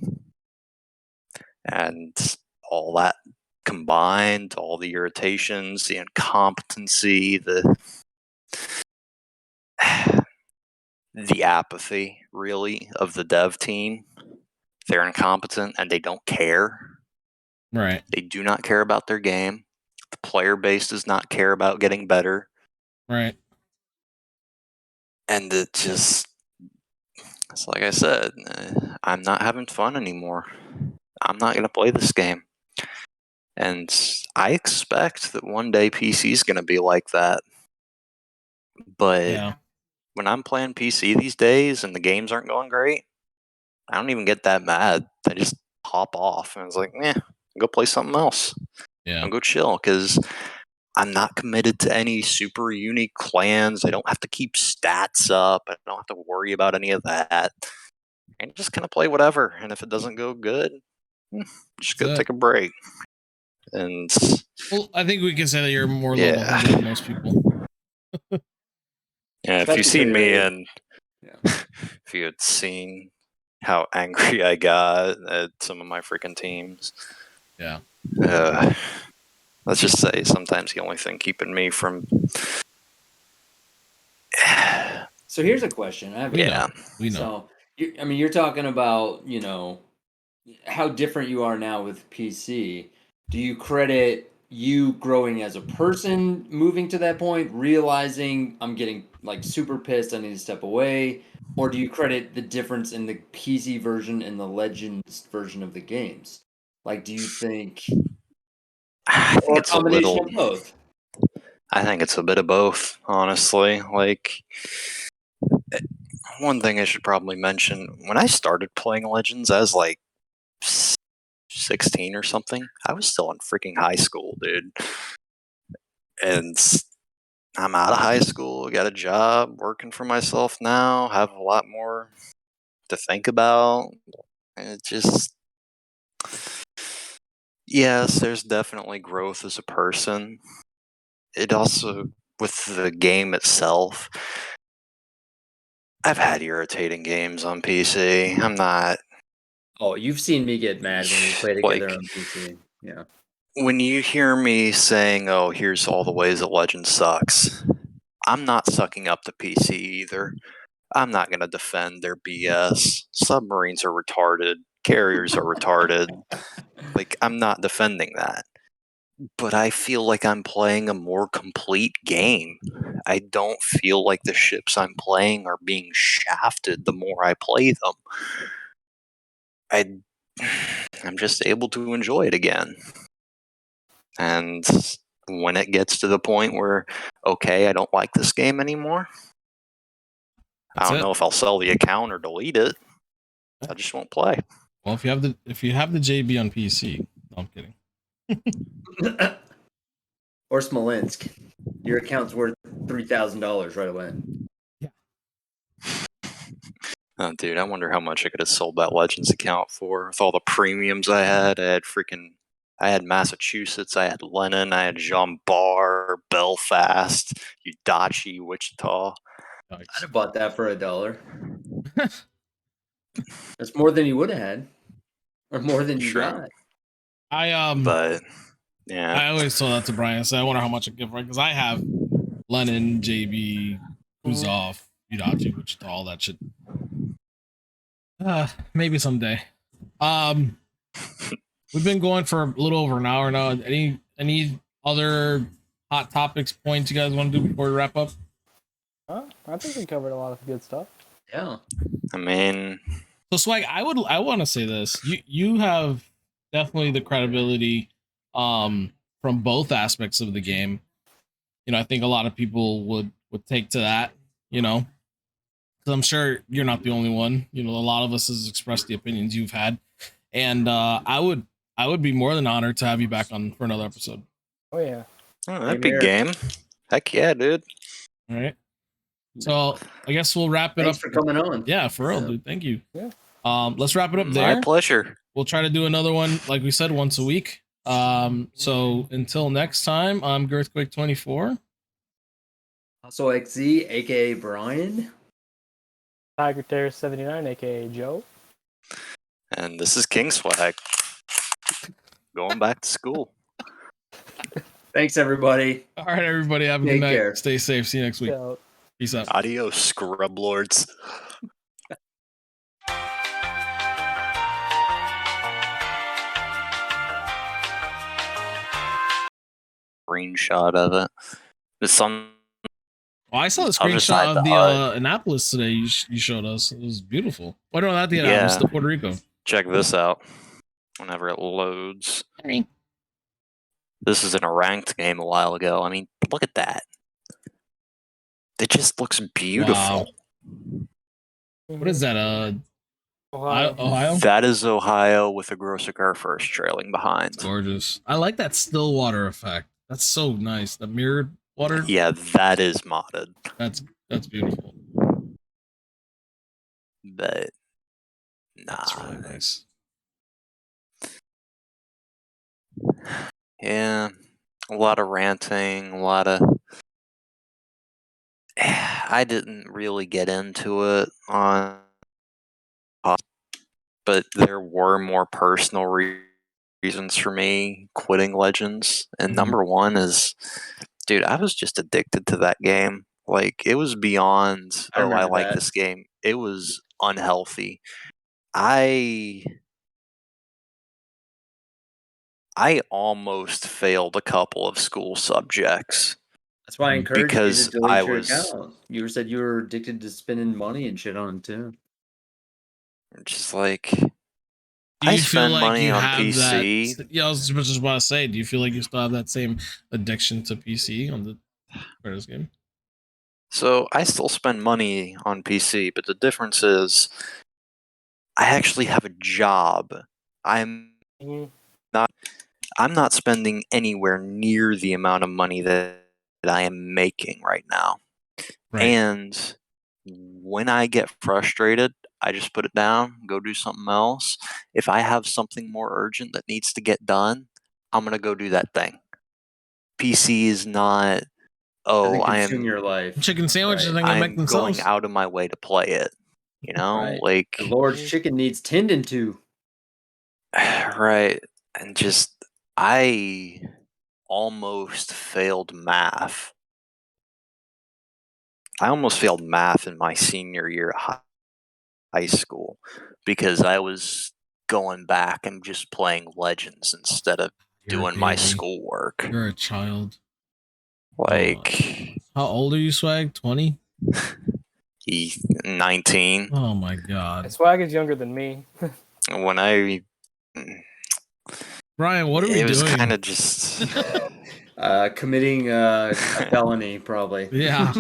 And all that combined, all the irritations, the incompetency, the apathy, really, of the dev team. They're incompetent and they don't care. Right. They do not care about their game. The player base does not care about getting better. Right. And it just, it's like I said, I'm not having fun anymore. I'm not going to play this game. And I expect that one day PC is going to be like that. But when I'm playing PC these days and the games aren't going great, I don't even get that mad. I just hop off and it's like, go play something else. Yeah. I'll go chill because I'm not committed to any super unique clans. I don't have to keep stats up. I don't have to worry about any of that. I just kind of play whatever. And if it doesn't go good, just go take a break. And well, I think we can say that you're more level-headed than most people. Yeah, if you've seen me and if you had seen how angry I got at some of my freaking teams. Yeah. Let's just say sometimes the only thing keeping me from. So here's a question. We know. So, you're talking about, how different you are now with PC. Do you credit you growing as a person, moving to that point, realizing I'm getting like super pissed, I need to step away? Or do you credit the difference in the PC version and the Legends version of the games? Like, do you think, I think it's a little of both? I think it's a bit of both, honestly. Like, one thing I should probably mention, when I started playing Legends as like 16 or something, I was still in freaking high school, dude. And I'm out of high school, got a job, working for myself now, have a lot more to think about. It just, yes, there's definitely growth as a person. It also, with the game itself, I've had irritating games on PC. I'm not. Oh, you've seen me get mad when we play together on PC. Yeah. When you hear me saying, "Oh, here's all the ways that Legend sucks," I'm not sucking up to PC either. I'm not going to defend their BS. Submarines are retarded. Carriers are retarded. Like, I'm not defending that. But I feel like I'm playing a more complete game. I don't feel like the ships I'm playing are being shafted the more I play them. I'm just able to enjoy it again. And when it gets to the point where, okay, I don't like this game anymore, I don't know if I'll sell the account or delete it. I just won't play. Well, if you have the JB on PC, no, I'm kidding. Or Smolensk, your account's worth $3,000 right away. Yeah. Oh, dude, I wonder how much I could have sold that Legends account for with all the premiums I had. I had Massachusetts, I had Lennon, I had Jean Bar, Belfast, Udachi, Wichita. I'd have bought that for $1. That's more than you would have had. or more than you Sure. got. But yeah, I always told that to Brian. I said, I wonder how much I give, right? Because I have Lennon, JB, Kuzov, Yudachi, Wichita, all that shit. Maybe someday. We've been going for a little over an hour now. Any other hot topics, points you guys want to do before we wrap up? I think we covered a lot of good stuff. Yeah. I mean, so Swag, I want to say this. You have definitely the credibility from both aspects of the game. You know, I think a lot of people would take to that, you know. Cuz I'm sure you're not the only one. You know, a lot of us has expressed the opinions you've had. And I would be more than honored to have you back on for another episode. Oh yeah. that'd be game. Heck yeah, dude. All right. So I guess we'll wrap it Thanks up. for coming on. Yeah, for real, dude. Thank you. Yeah. Let's wrap it up there. My pleasure. We'll try to do another one, like we said, once a week. So until next time, I'm Girthquake24. Also XZ, aka Brian. Tiger Terror 79, aka Joe. And this is King Swag. Going back to school. Thanks, everybody. All right, everybody. Have a good night. Care. Stay safe. See you next week. Peace out. Adios, scrub lords. Screenshot of it. There's some. Oh, I saw the screenshot of the Annapolis today. You showed us. It was beautiful. Why don't that the Annapolis, the Puerto Rico? Check this out. Whenever it loads. This is in a ranked game a while ago. I mean, look at that. It just looks beautiful. Wow. What is that? Ohio? That is Ohio with a Grosser first trailing behind. It's gorgeous. I like that still water effect. That's so nice. The mirrored water. Yeah, that is modded. That's beautiful. But nah, that's really nice. Yeah, a lot of ranting, a lot of. I didn't really get into it on, but there were more personal reasons for me quitting Legends, and number one is, dude, I was just addicted to that game. Like, it was beyond, I like this game. It was unhealthy. I almost failed a couple of school subjects. That's why I encouraged you to delete your account. You said you were addicted to spending money and shit on it too. Just like, I spend money on PC. Yeah, I was just about to say, do you feel like you still have that same addiction to PC on the first game? So I still spend money on PC, but the difference is I actually have a job. I'm not spending anywhere near the amount of money that I am making right now. Right. And when I get frustrated, I just put it down, go do something else. If I have something more urgent that needs to get done, I'm going to go do that thing. PC is not, I am your life. Chicken sandwiches right. I'm going out of my way to play it. You know, right. Like the Lord's chicken needs tending to. Right. And just, I almost failed math. I almost failed math in my senior year at high school because I was going back and just playing Legends instead of doing my schoolwork. You're a child. Like, how old are you, Swag? 20? 19. Oh my god. Swag is younger than me. When I Brian, what are we doing? It was kind of just committing a felony, probably. Yeah.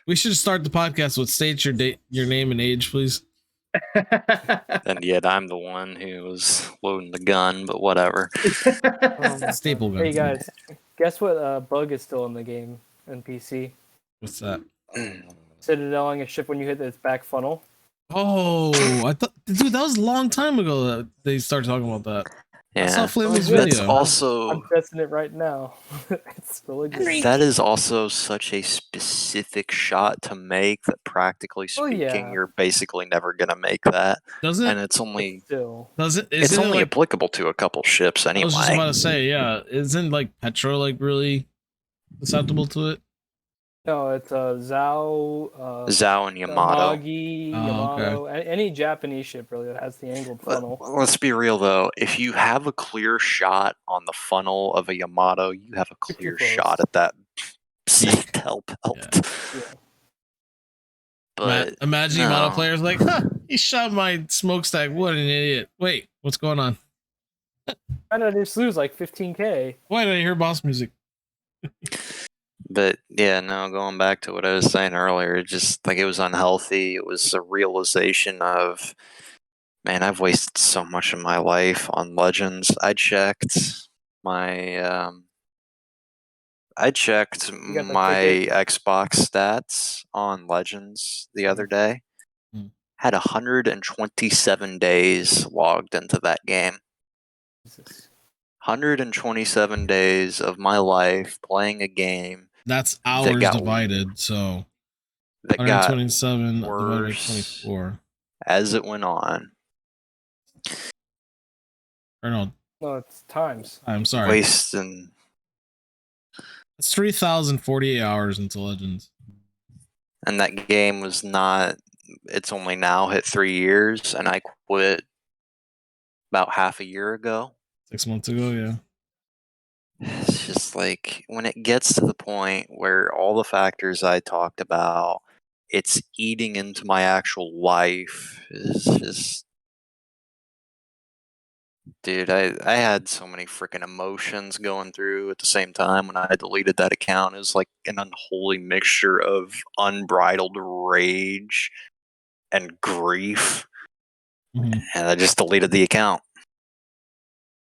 We should start the podcast with state your name and age, please. And yet I'm the one who was loading the gun, but whatever. Staple gun. Hey guys, guess what bug is still in the game in PC? What's that? Citadeling a ship when you hit its back funnel. Oh, I thought, dude, that was a long time ago that they started talking about that. I saw Yeah, Flamel's that's video. also I'm testing it right now. It's really good. that is also such a specific shot to make that practically Oh, speaking, yeah. you're basically never gonna make that. Does it? And it's only Still. Is it's it only like, applicable to a couple ships I was just about anyway. to say, yeah. Isn't like Petra like really susceptible to it? No, it's Zhao, Zhao and Yamato. Magi, Oh, Yamato, any Japanese ship really that has the angled funnel. Let's be real though. If you have a clear shot on the funnel of a Yamato, you have a You're too clear close. shot at that tail belt. Yeah. But imagine Yamato players like, huh, he shot my smokestack. What an idiot. Wait, what's going on? Why did I just lose like 15K? Why did I hear boss music? But yeah, no, going back to what I was saying earlier, just like it was unhealthy. It was a realization of, man, I've wasted so much of my life on Legends. I checked my got the Xbox stats on Legends the other day. Hmm. Had 127 days logged into that game. Jesus. 127 days of my life playing a game That's hours divided. So that got 127 divided by worse 24. as it went on. Or no, it's times. I'm sorry. Wasting. It's 3,048 hours into Legends. And that game was not. It's only now hit 3 years, and I quit about half a year ago. 6 months ago, yeah. It's just like when it gets to the point where all the factors I talked about, it's eating into my actual life. Is just, dude, I had so many freaking emotions going through at the same time when I deleted that account. It was like an unholy mixture of unbridled rage and grief. Mhm. And I just deleted the account.